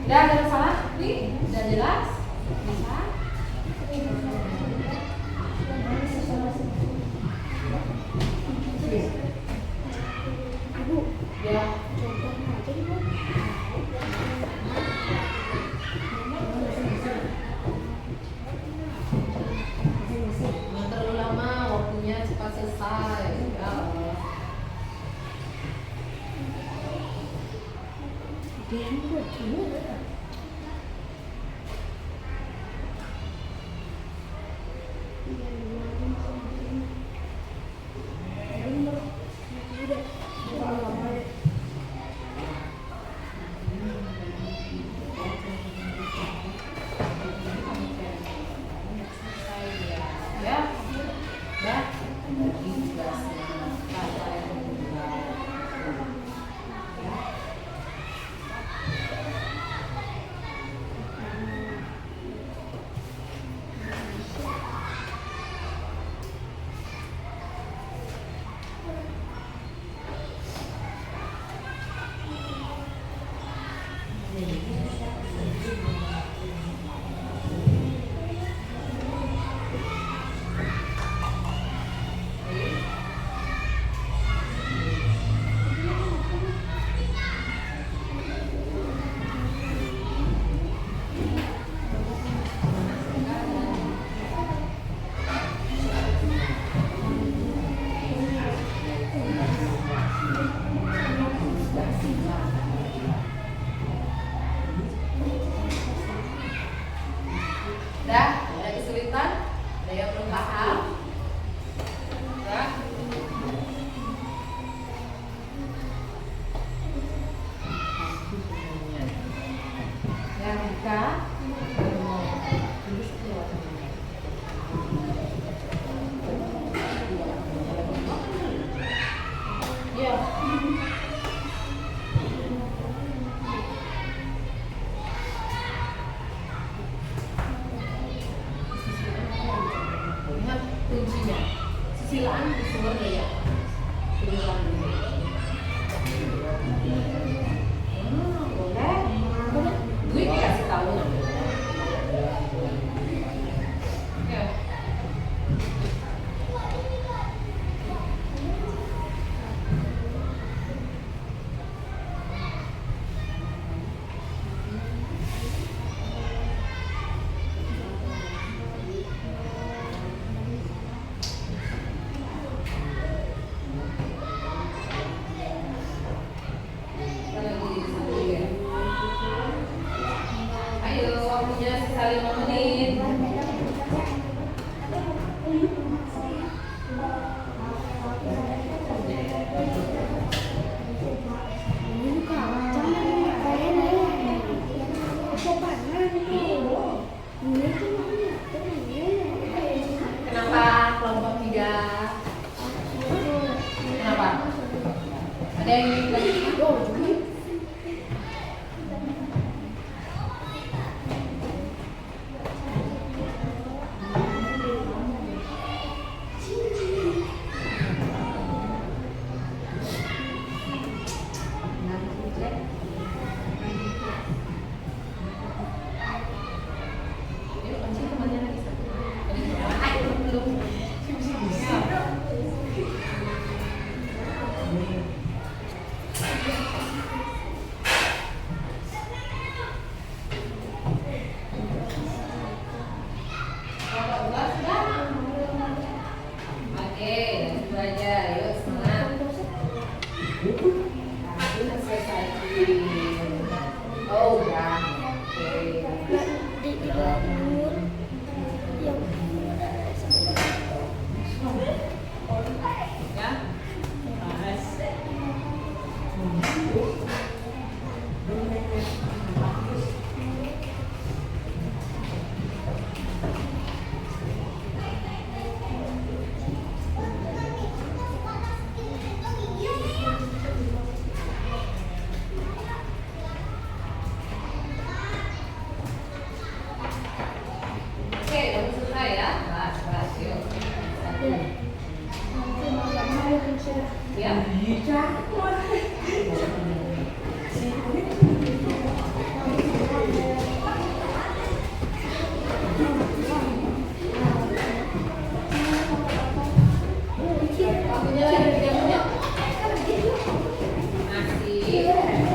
Udah ada masalah? Nih, udah jelas? Bisa? Ibu, Ya. contohnya aja ibu. Jangan terlalu lama, waktunya cepat selesai. Ya Allah. Dia yang buat dulu. Ya. Dah. Ini tugasnya. Kata yang kedua. Ya. Udah, ada kesulitan? Ada yang belum paham? Udah? Yang buka? Iya. Ingat kuncinya, susilaan di sumber daya. Tulisan dulu. Boleh? Gue kasih tahu. sisa 5 menit. Kenapa kelompok 3? Kenapa? Ada yang ingin lagi?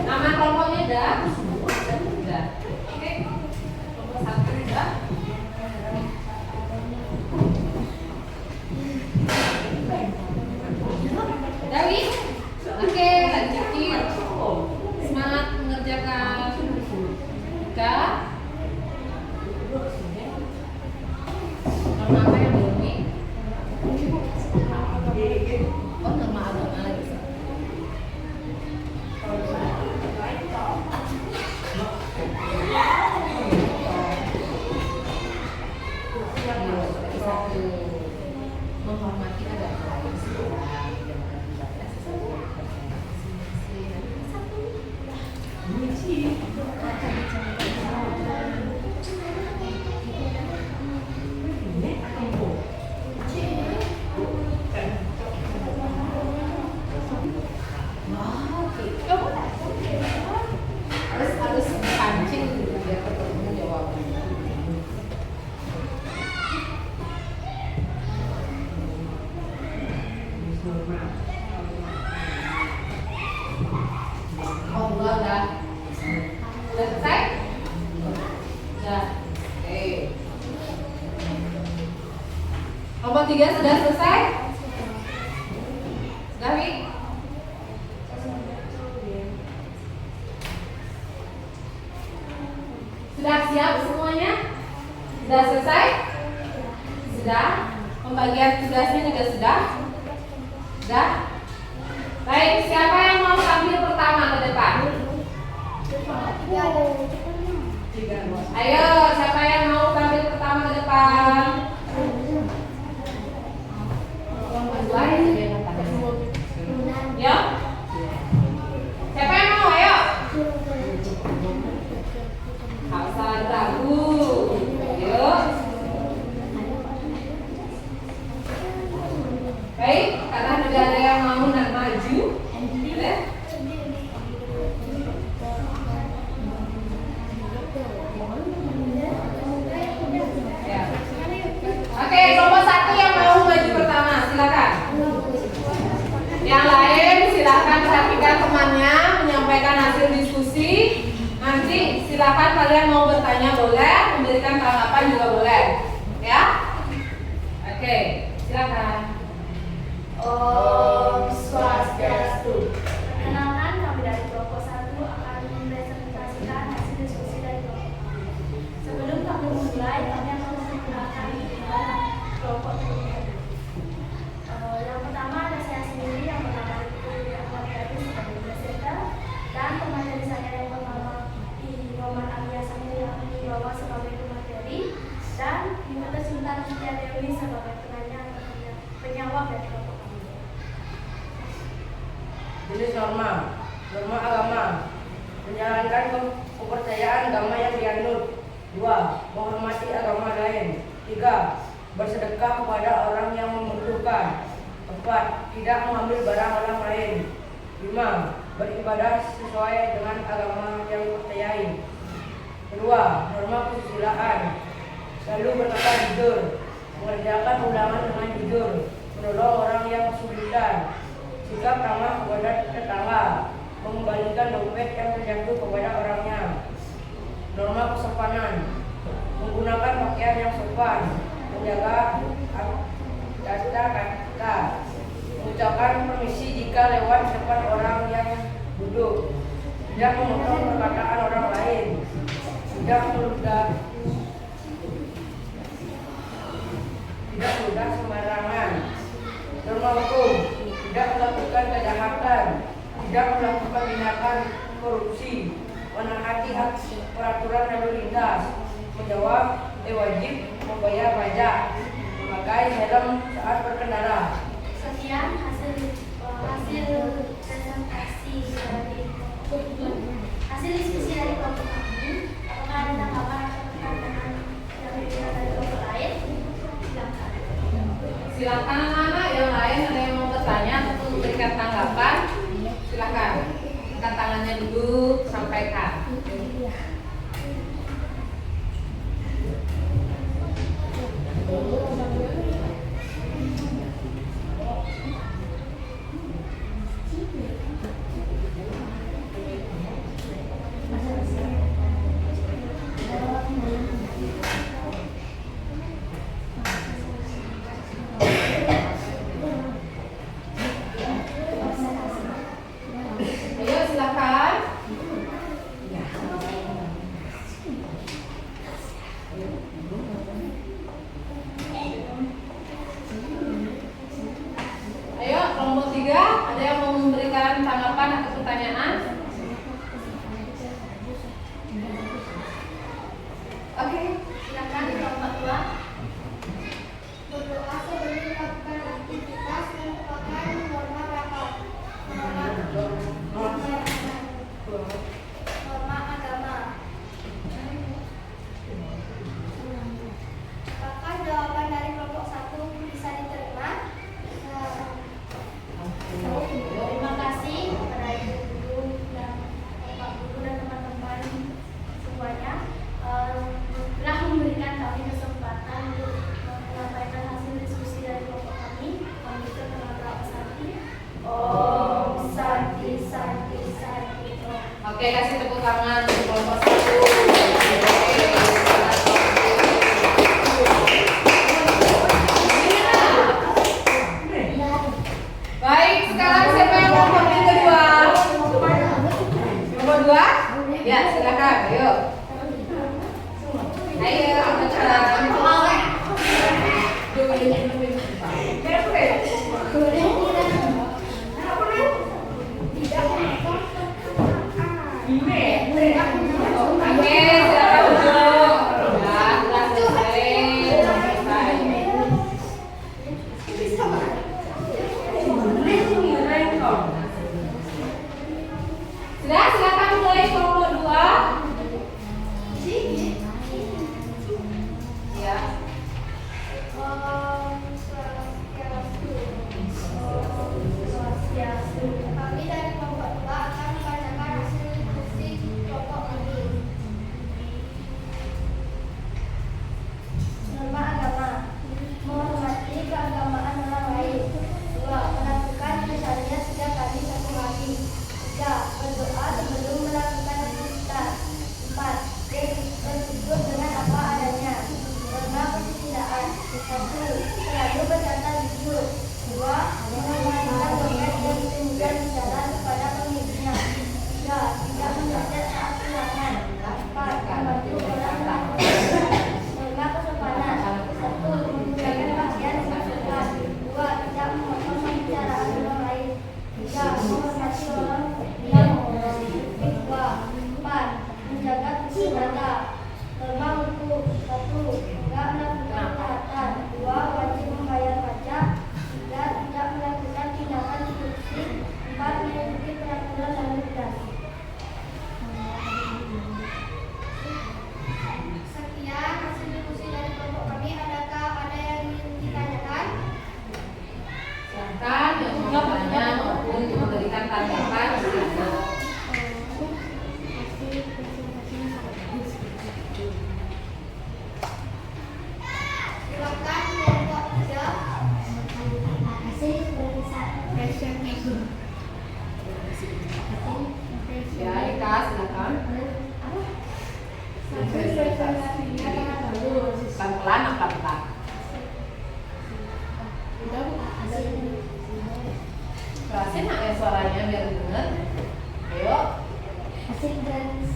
Nama kelompoknya udah? Udah. Oke. Kelompok 1 udah. Dawi? Oke, lanjutin. Semangat mengerjakan. Ika. Nama apa yang belum nih? Oh, nama agama lagi. Menghormati agama lain. Harus pancing biar ketemu jawabannya. Oh, udah selesai? Udah. Oke. Kelompok 3 sudah selesai? Sudah, Wi? Sudah siap semuanya? Sudah selesai? Sudah? Pembagian tugasnya juga sudah? Sudah? Baik, siapa yang mau tampil pertama ke depan? Ayo, siapa yang mau tampil pertama ke depan? Ya? Siapa yang mau? Ayo. Gak usah ragu. Yuk. Baik, karena tidak ada yang mau maju. Boleh? Ya. Oke, kelompok 1 yang mau maju pertama, silakan. Yang lain silakan perhatikan temannya menyampaikan hasil diskusi. Nanti silakan kalian mau bertanya boleh, memberikan tanggapan juga boleh. Ya? Oke, silakan. Om Swastiastu. Perkenalkan, kami dari kelompok 1 akan mempresentasikan hasil diskusi dari kelompok. Sebelum kami kepercayaan agama yang dianut. 2. Menghormati agama lain. 3. Bersedekah kepada orang yang membutuhkan. 4. Tidak mengambil barang orang lain. 5. Beribadah sesuai dengan agama yang dipercayai. 2. Norma kesusilaan. Selalu berkata jujur, mengerjakan undangan dengan jujur, menolong orang yang kesulitan, sikap ramah kepada tetangga, mengembalikan dompet yang terjatuh kepada orangnya. Norma kesopanan, menggunakan pakaian yang sopan, menjaga tata kata, mengucapkan permisi jika lewat depan orang yang duduk, tidak memotong perkataan orang lain, tidak meludah sembarangan. Norma hukum, tidak melakukan kejahatan, tidak melakukan tindakan korupsi, menaati hak peraturan lalu lintas, menjawab wajib membayar pajak, memakai helm saat berkendara. Sekian hasil presentasi dari hasil diskusi dari kelompok kami. Apakah ada tanggapan atau pertanyaan yang diberikan dari kelompok lain? Silakan anak-anak yang lain ada yang mau bertanya atau memberikan tanggapan. Silakan. Angkat tangannya dulu, sampaikan. Ayo silakan. Ayo kelompok 3, ada yang mau memberikan tanggapan atau pertanyaan? Oke, Silakan kelompok 2. Berdoa sebelum melakukan aktivitas merupakan norma rapat. Norma agama. Apakah jawaban dari kelompok 1 bisa diterima? Terima kasih kepada ibu guru dan bapak guru dan teman-teman semuanya telah memberikan kami kesempatan untuk menyampaikan hasil diskusi dari kelompok kami. Kami dengan doa Santi. Om Santi Santi Santi. Oke, kasih tepuk tangan untuk kelompok 1. Baik, sekarang siapa yang mau yang kedua? Nomor 2? Ya, silakan. Ayo. Ayo, angkat tangan. Oke, silakan duduk. Ya, telah selesai. Sudah, silakan mulai kelompok 2. Ya. Kami dari kelompok 2 akan membacakan hasil diskusi kelompok kami. Norma agama. Menghormati keagamaan orang lain. 2. Melakukan misalnya setiap kali satu hari. 3. Berdoa sebelum melakukan aktivitas. 4. Bersyukur dengan apa adanya. Norma kesusilaan. 1. Selalu berkata jujur. 2. Mengembalikan dompet yang ditemukan di jalan kepada pemiliknya. 3. Tidak mencatat saat kehilangan. 4. Membantu orang lain. Norma kesopanan. 1. Menggunakan pakaian yang sopan. 2. Tidak memotong pembicaraan orang lain. 3. Menghormati orang yang menghormati. 4. Menjaga tubuh dada. Norma hukum. 1. Tidak melakukan kejahatan. 2. Wajib membayar pajak. 3. Tidak melakukan tindakan korupsi. 4. Mengikuti peraturan lalu lintas.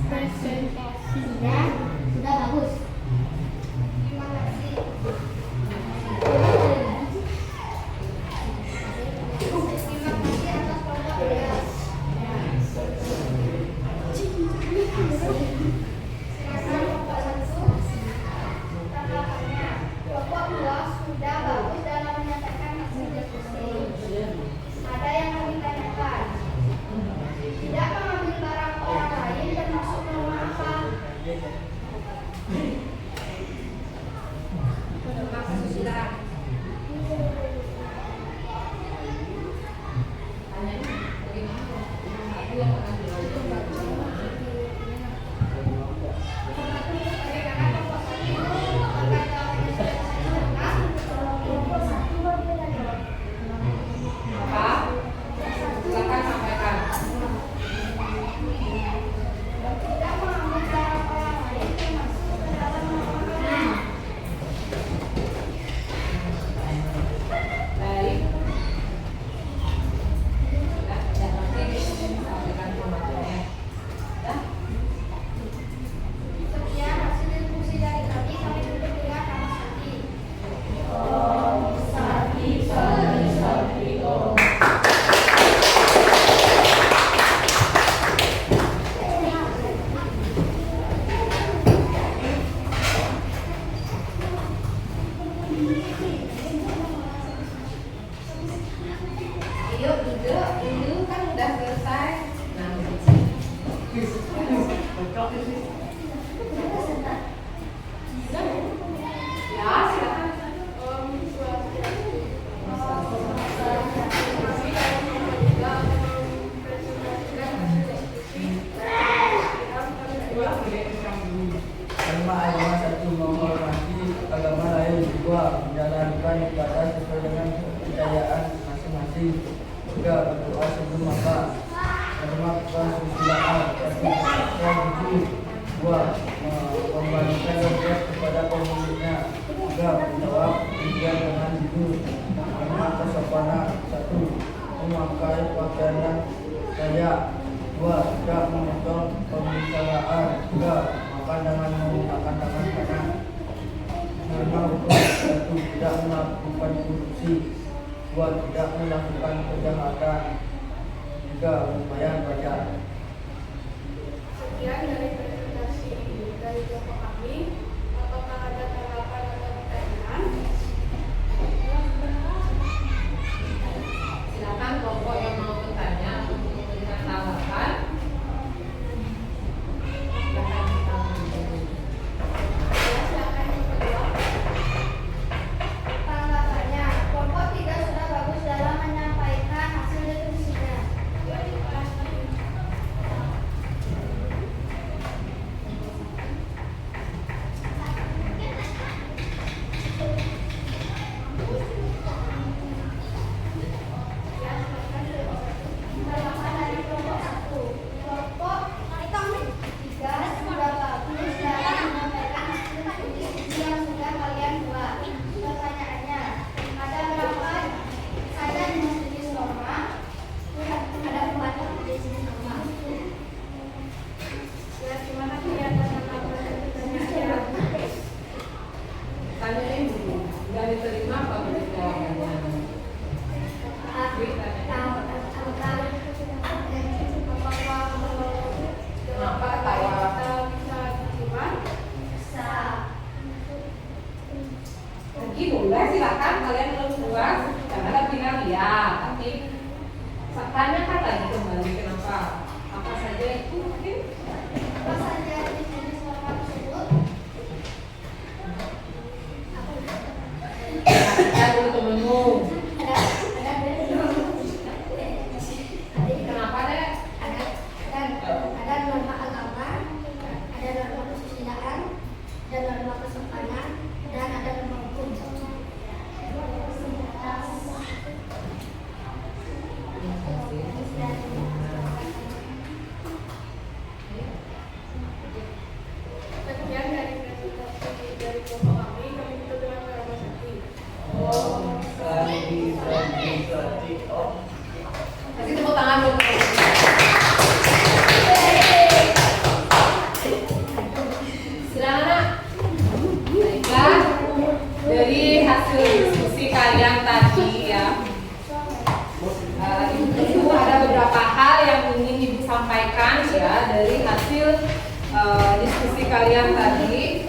presentasinya sudah bagus. Terima kasih. Terima kasih atas kelompok ya. Silakan kelompok 1. Tanggapannya. Kelompok 2 sudah bagus dalam menyampaikan hasil diskusi. Ada yang kami tanyakan. Tidak mengambil barang orang lain termasuk rumah apa? Tentang kesusilaan. Tanyanya bagaimana? Satu yang mengambil itu bagaimana? Bagaimana kelompok 1 apakah jawabannya sudah benar? Kelompok 1 berbeda. Apa? Silakan sampaikan. Tidak mengambil barang orang lain termasuk ke dalam rumah apa? Baik. Sudah nanti sampaikan jawabannya. Dah. Sekian hasil diskusi dari kami. Kami tutup dengan nama Sati. Ayo duduk dulu kan udah selesai. Nah, ya silakan. Karena agama satu menghormati agama lain, dua menjalankan ibadah sesuai dengan kepercayaan masing-masing, tiga berdoa sebelum makan, melakukan kesusilaan, yang jujur, dua membagikan dompet kepada pemiliknya, tiga menjawab ujian dengan jujur, lima kesopanan, satu memakai pakaian yang layak, dua tidak memotong pembicaraan, tiga makan dengan menggunakan tangan kanan, lima satu tidak melakukan korupsi, dua tidak melakukan kejahatan, tiga membayar pajak. Sekian dari presentasi dari kelompok kami. Apakah ada tanggapan atau pertanyaan? Silakan kelompok yang mau bertanya untuk memberikan tanggapan. Silakan kita mulai. Ya, silakan yang kedua. Tanggapannya, kelompok 3 sudah bagus dalam menyampaikan hasil diskusinya. Tanggapan dari kelompok 1. Kelompok 3 sudah bagus dalam menyampaikan hasil diskusi yang sudah kalian buat. Pertanyaannya, ada berapa saja jenis norma? Ada 4 jenis norma. Ya, terima kasih atas tanggapan dan pertanyaannya. Tanyain dulu. Sudah diterima apa belum jawabannya? Kenapa ketawa? Pergi boleh, silakan kalian belum puas. Jangan ada bilang ya, tapi tanyakan lagi kembali kenapa? Apa saja itu mungkin? Apa saja jenis norma tersebut? Kita dulu temenmu. Kenapa deh? Ada norma agama, ada norma kesusilaan, ada norma kesopanan, dan ada norma hukum. Sekian dari presentasi dari kelompok kami tutup dengan Karama Sakti. Kasih tepuk tangan dulu. diskusi kalian tadi.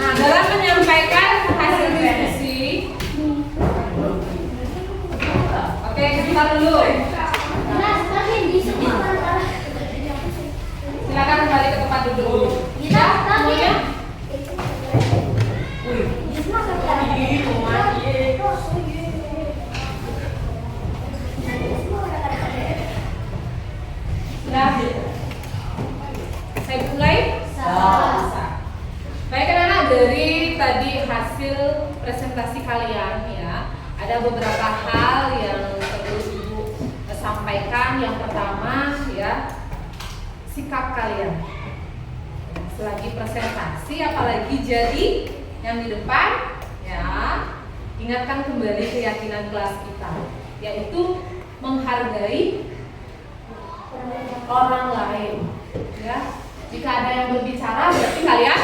Nah, dalam menyampaikan hasil diskusi, oke, sebentar dulu. Mas, tapi di sekolah. Silakan kembali ke tempat duduk. Kita tapi semuanya. Sudah. Saya mulai. Baik anak-anak, dari tadi hasil presentasi kalian ya, ada beberapa hal yang perlu Ibu sampaikan. Yang pertama ya, sikap kalian. Selagi presentasi, apalagi jadi yang di depan ya, ingatkan kembali keyakinan kelas kita, yaitu menghargai orang lain ya. Jika ada yang berbicara, berarti kalian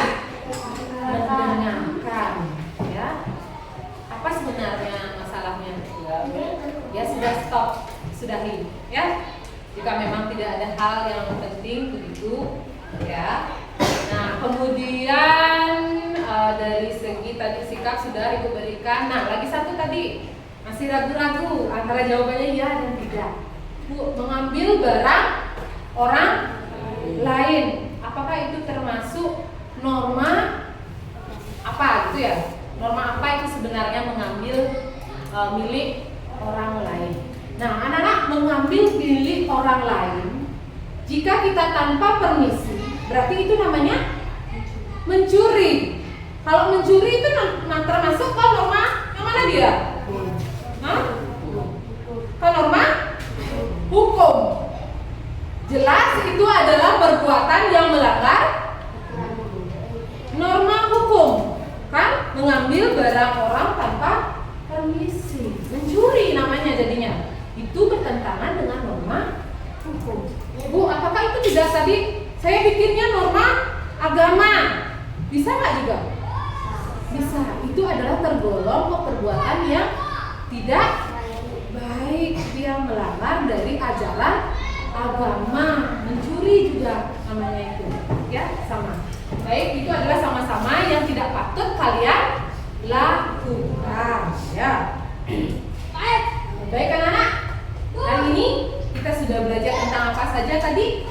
mendengarkan ya. Apa sebenarnya masalahnya? Ya sudah, stop, sudahi ya. Jika memang tidak ada hal yang penting begitu ya. Nah, kemudian dari segi tadi sikap sudah Ibu berikan. Nah, lagi satu tadi masih ragu-ragu antara jawabannya ya dan tidak. Bu, mengambil barang orang lain, apakah itu termasuk norma apa gitu ya? Norma apa itu sebenarnya mengambil milik orang lain? Nah, anak-anak, mengambil milik orang lain jika kita tanpa permisi, berarti itu namanya mencuri. Kalau mencuri itu termasuk ke norma yang mana dia? Hah? Ke norma hukum. Jelas itu adalah perbuatan yang melanggar norma hukum, kan? Mengambil barang orang tanpa permisi, mencuri namanya jadinya. Itu bertentangan dengan norma hukum. Bu, apakah itu tidak tadi saya bikinnya norma agama? Bisa nggak juga? Bisa. Itu adalah tergolong perbuatan yang tidak baik, dia melanggar dari ajaran agama. Mencuri juga namanya itu ya, sama. Baik, itu adalah sama-sama yang tidak patut kalian lakukan ya. Baik anak-anak, hari ini kita sudah belajar tentang apa saja tadi?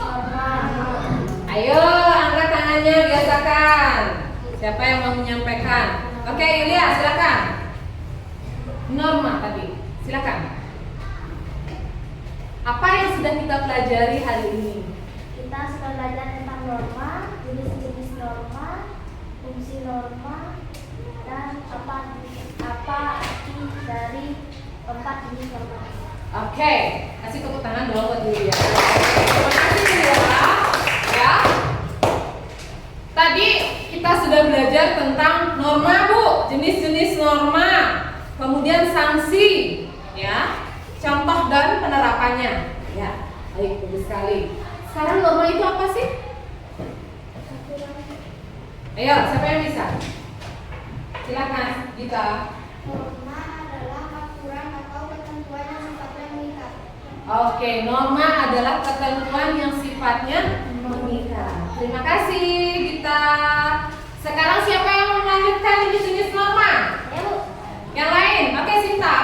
Ayo angkat tangannya, biasakan. Siapa yang mau menyampaikan? Oke, Ilya, silakan. Norma tadi, silakan. Apa yang sudah kita pelajari hari ini? Kita sudah belajar tentang norma, jenis-jenis norma, fungsi norma, dan apa arti dari 4 jenis norma. Oke, kasih tepuk tangan dong buat Ilya. Terima kasih Ilya. Ya. Tadi kita sudah belajar tentang norma, Bu, jenis-jenis norma, kemudian sanksi, ya, contoh dan penerapannya, ya. Baik, bagus sekali. Sekarang norma itu apa sih? Ayo, siapa yang bisa? Silakan, Gita. Norma adalah aturan atau ketentuan yang sifatnya mengikat. Oke, norma adalah ketentuan yang sifatnya mengikat. Terima kasih, Gita. Sekarang siapa yang mau melanjutkan jenis-jenis norma? Ayo, Yang lain, oke, Sinta.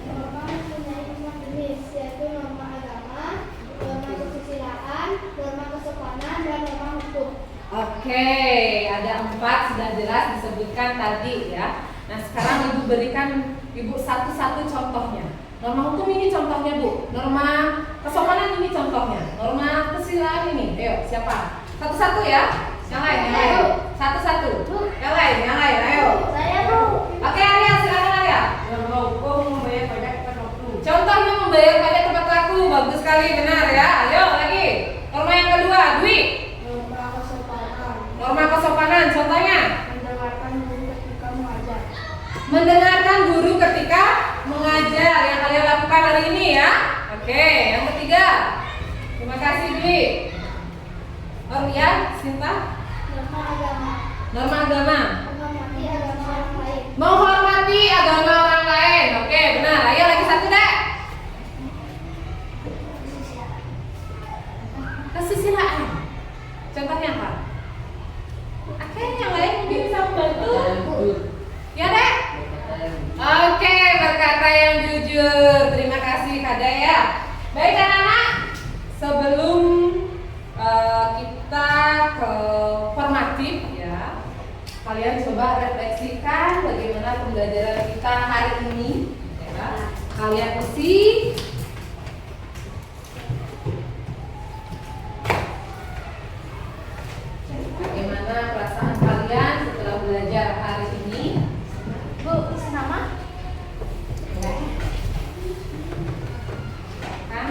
norma mempunyai 4 jenis, yaitu norma agama, norma kesusilaan, norma kesopanan, dan norma hukum. Oke, ada 4 sudah jelas disebutkan tadi ya. Nah, sekarang Ibu berikan Ibu satu-satu contohnya. Norma hukum ini contohnya, Bu. Norma kesopanan ini contohnya. Norma kesusilaan ini. Ayo, siapa? Satu-satu ya. Yang lain, yang lain. Satu-satu. Yang lain, ayo. Saya, Bu. Oke, Arya, silakan Arya. Norma hukum membayar pajak tepat waktu. Contohnya membayar pajak tepat waktu, bagus sekali, benar ya. Ayo lagi. Norma yang kedua, Dwi. Norma kesopanan, Norma kesopanan, contohnya mendengarkan guru ketika mengajar. mendengarkan guru ketika mengajar yang kalian lakukan hari ini ya. Oke, yang ketiga. Terima kasih Dwi. Ya, Sinta. Norma agama, Norma agama. menghormati agama orang lain. Menghormati agama orang lain. Oke, benar. Ayo lagi satu deh. kesusilaan. Contohnya apa? Oke, yang lain mungkin bisa membantu. Ya, Dek? Oke, berkata yang jujur. Terima kasih, Kak Dea. Baik, anak-anak. Sebelum kita ke formatif, ya, kalian coba refleksikan bagaimana pembelajaran kita hari ini. Ya. Kalian isi bagaimana perasaan kalian setelah belajar hari ini. Bu, isi nama? Kan?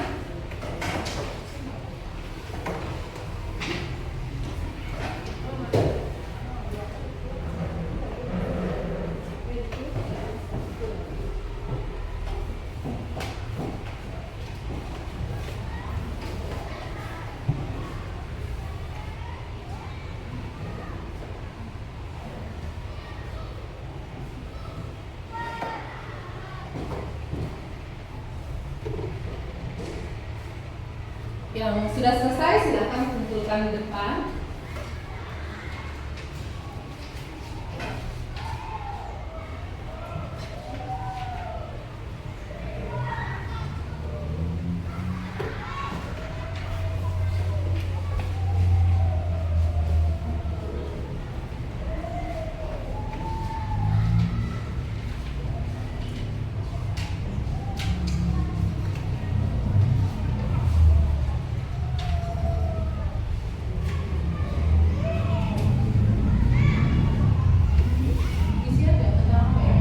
Yang sudah selesai silakan kumpulkan di depan. Isi aja tentang apa ya?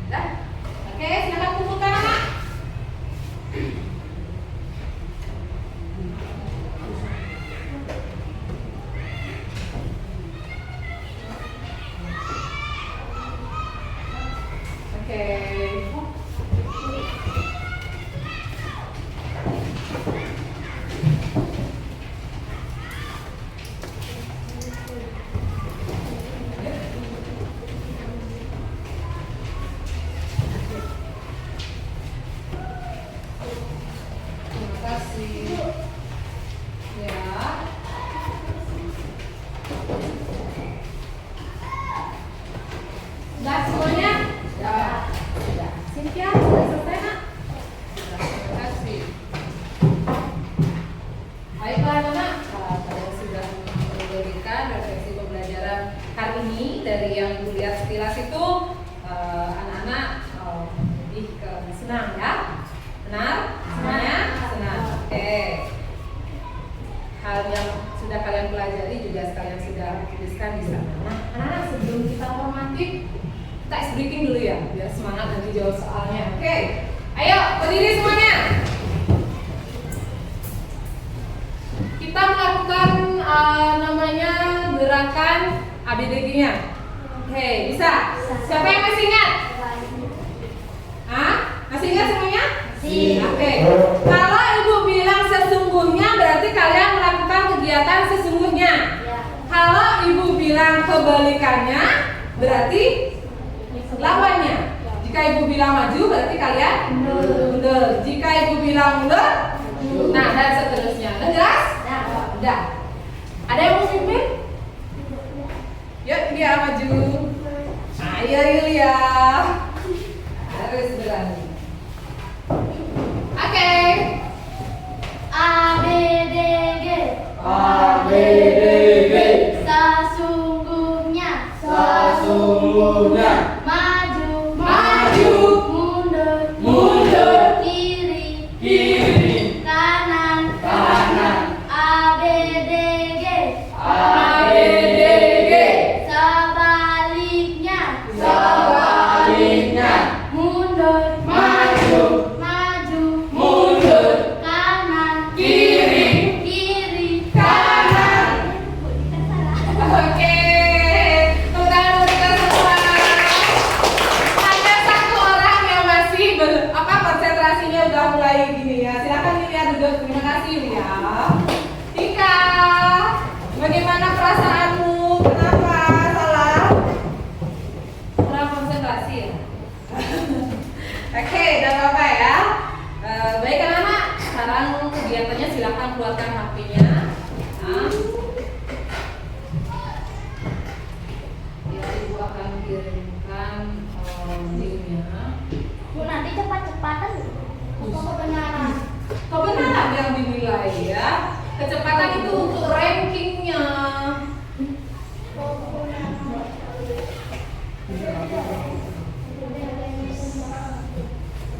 Dah? Oke, silakan kumpulkan anak. Oke. Terima kasih. Ya. Sudah semuanya? Sudah. Cynthia, sudah selesai, Nak? Sudah, terima kasih. Baiklah, anak. Kalian sudah memberikan refleksi pembelajaran hari ini. Dari yang Ibu lihat sekilas itu, anak-anak lebih ke senang, ya? Benar? Semuanya? Senang. Oke. Hal yang sudah kalian pelajari juga sekalian sudah tuliskan di sana. Nah, anak-anak, sebelum kita formatif, kita ice breaking dulu ya, biar semangat nanti jawab soalnya. Oke, ayo berdiri semuanya. Kita melakukan namanya gerakan ABCD-nya. Oke, bisa? Siapa yang masih ingat? Hah? Masih ingat semuanya? Oke. Kalau Ibu bilang sesungguhnya berarti kalian melakukan kegiatan sesungguhnya. Kalau Ibu bilang kebalikannya berarti lawannya. Jika Ibu bilang maju berarti kalian mundur. Jika Ibu bilang mundur, nah dan seterusnya. Udah jelas? Udah. Ada yang mau pimpin? Yuk dia maju. Ayo Yulia. Harus berani. Oke. A B D G. A B D G. Sesungguhnya. Sesungguhnya. Maju. Maju. Mundur. Mundur. Kiri. Kiri. Kanan. Kanan. A B D G. A B D G. Sebaliknya. Sebaliknya. Mundur. Maju. Maju. Mundur. Kanan. Kiri. Kiri. Kanan. ambil ya. Tika, bagaimana perasaanmu? Kenapa salah? Kurang konsentrasi ya? Oke, udah apa-apa ya. Baik anak-anak, sekarang kegiatannya silakan keluarkan HP-nya. Nah, ya, ibu akan kirimkan linknya. Bu, nanti cepat-cepatan. Kebenaran. Kebenaran yang dinilai ya. Kecepatan itu untuk rankingnya.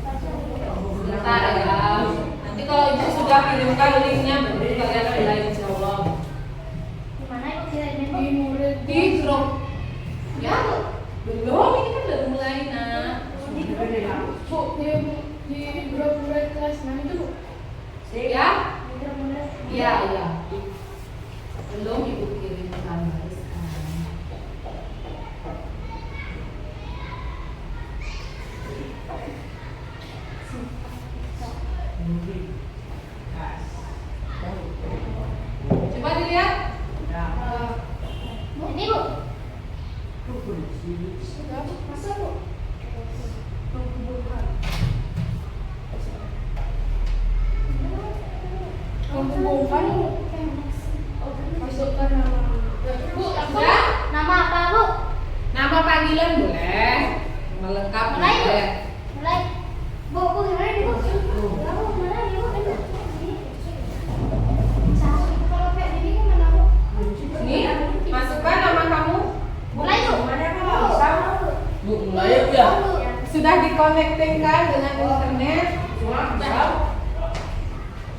Sebentar ya. Nanti kalau ibu sudah kirimkan linknya, baru kalian mulai insya Allah. Gimana ibu kirainnya bu? Di grup. Ya, belum. Ini kan baru mulai nak. Bu, di grup kelas 6 itu bu. Ya, Di grup iya iya. Belum ibu kirimkan baru sekarang. Coba dilihat. Ini bu. Masa bu? Masukkan nama. Bu, Ya, nama apa bu? nama panggilan boleh. Nama lengkap Mulai bu. boleh. Mulai. Bu, gimana nih bu? Ya bu, mana nih bu? Kalau kayak gini gimana bu? Ini masukkan nama kamu. Mulai bu. Bu, mulai ya. Sudah dikonektingkan dengan internet.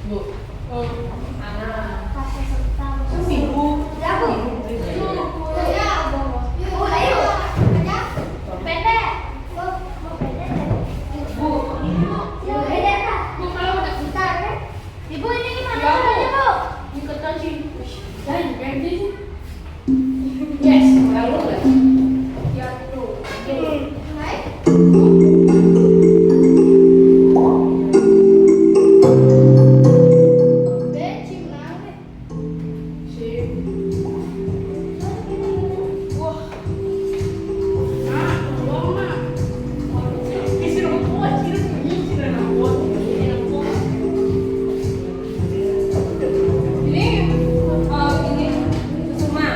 Bu. Anak. Kasih serta. Ibu. Ya bu. Ya bu. Mulai bu. Pendek. Bu, mau pendek. Bu. Ya pendek kak. Bu kalau udah bentar kan? Ibu ini gimana Ya, Bu. caranya bu? Ikutan sih. Yes, lalu lah. Ya tuh. Mulai. Ini Kusuma.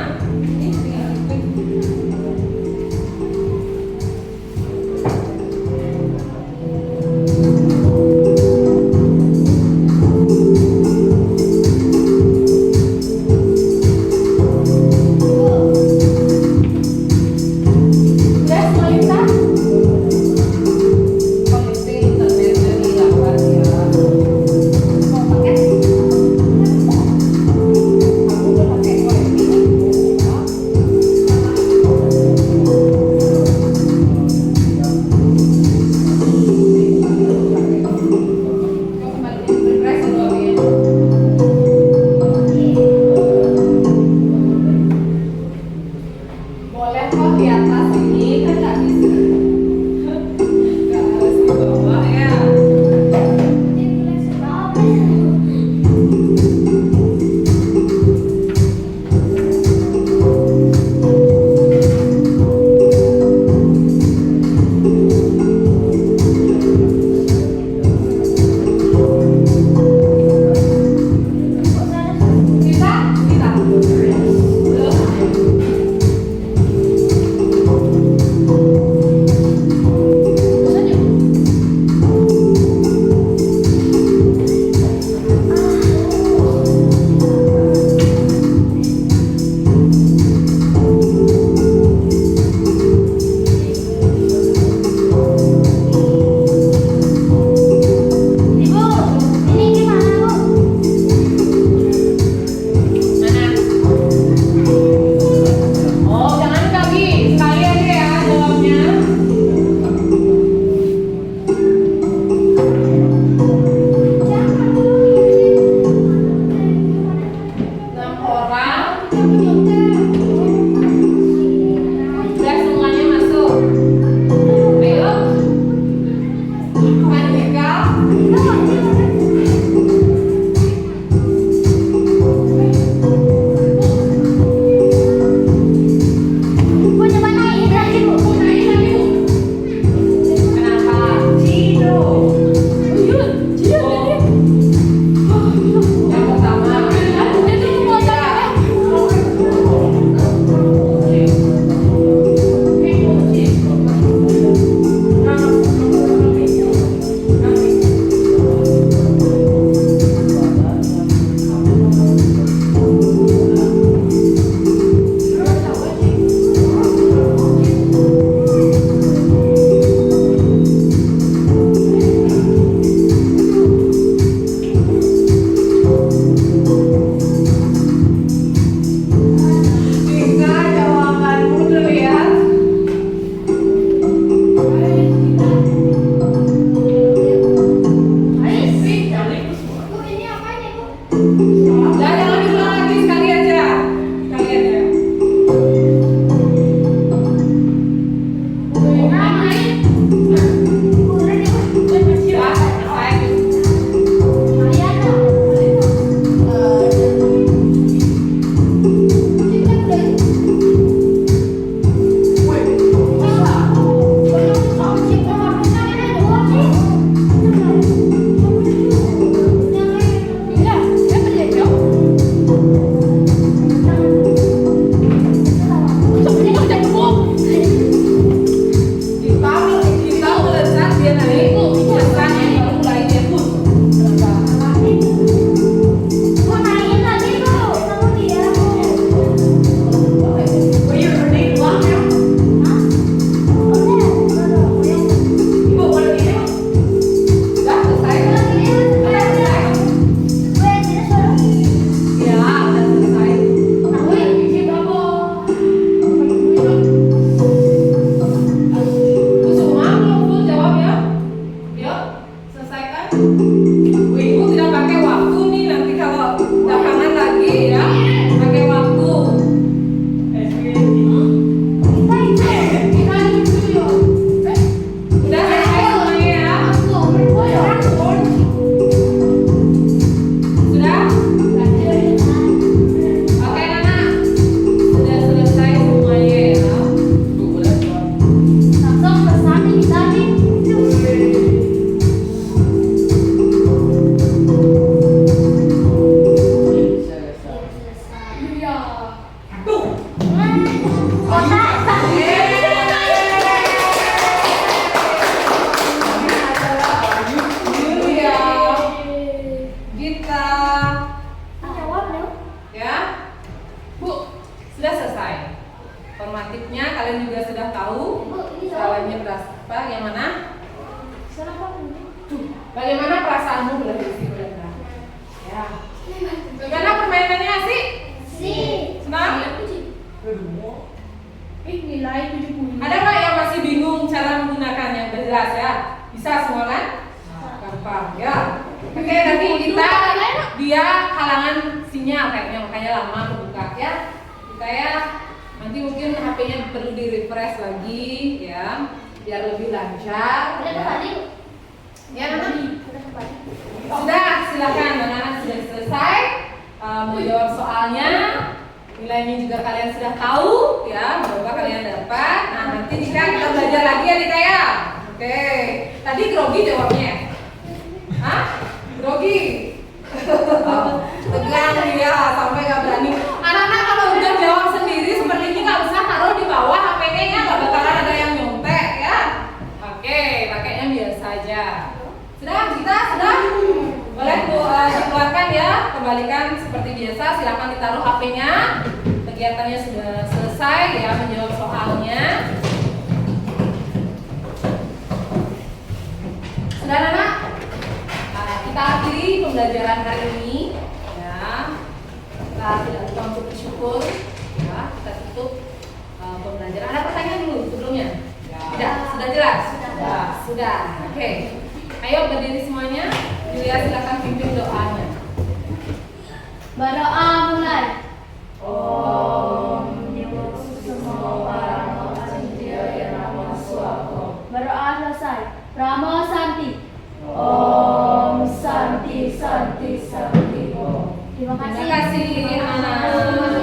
Jangan diulang lagi, sekali aja. Sekali aja. Ya, selesai. Kita melesat dia naik, melesat baru mulai dia pun. Ibu boleh ini? Sudah selesai? Sudah selesai? Ya, udah selesai. Bu semua belum full jawab ya? Yuk, selesaikan. Bu Ibu tidak pakai waktu nih, nanti kalau belakangan lagi ya, pakai waktu. Sudah selesai semuanya ya? Sudah? Oke Nana, sudah selesai semuanya ya? Bu boleh keluar. Selesai. Tuh. Yulia, Gita, ya, Bu, sudah selesai. Formatifnya kalian juga sudah tahu. Jawabannya berapa? Yang mana? Tuh, bagaimana perasaanmu berarti Brenda? Ya. Bagaimana permainannya asik? Senang? Ada nggak yang masih bingung cara menggunakannya? Udah jelas ya? Bisa semua kan? Gampang ya. Oke, nanti kita dia halangan sinyal kayaknya, makanya lama kebuka ya. Kita ya nanti mungkin HP-nya perlu di refresh lagi ya, biar lebih lancar. Ya, nanti sudah, silakan anak-anak sudah selesai menjawab soalnya. Nilainya juga kalian sudah tahu ya, berapa kalian dapat. Nah, nanti Dika kita belajar lagi ya Dika ya. Oke, tadi grogi jawabnya. Hah? Grogi? Tegang dia sampai gak berani. Anak-anak kalau udah jawab sendiri seperti ini gak usah taruh di bawah HP-nya ya, gak bakalan ada yang nyontek ya. Oke, pakainya biasa aja. Sudah, kita sudah? Boleh dikeluarkan ya, kembalikan seperti biasa. Silakan ditaruh HP-nya. Kegiatannya sudah selesai ya, menjawab soalnya. Sudah anak? Kita akhiri pembelajaran hari ini ya. Kita tidak lupa untuk bersyukur ya. Kita tutup pembelajaran. Ada pertanyaan dulu sebelumnya? Tidak, sudah jelas? Sudah. Oke. Ayo berdiri semuanya. Julia silakan pimpin doanya. Berdoa mulai. Berdoa selesai. Ramo Santi. Om Santi Santi Santi Om. Terima Terima kasih anak.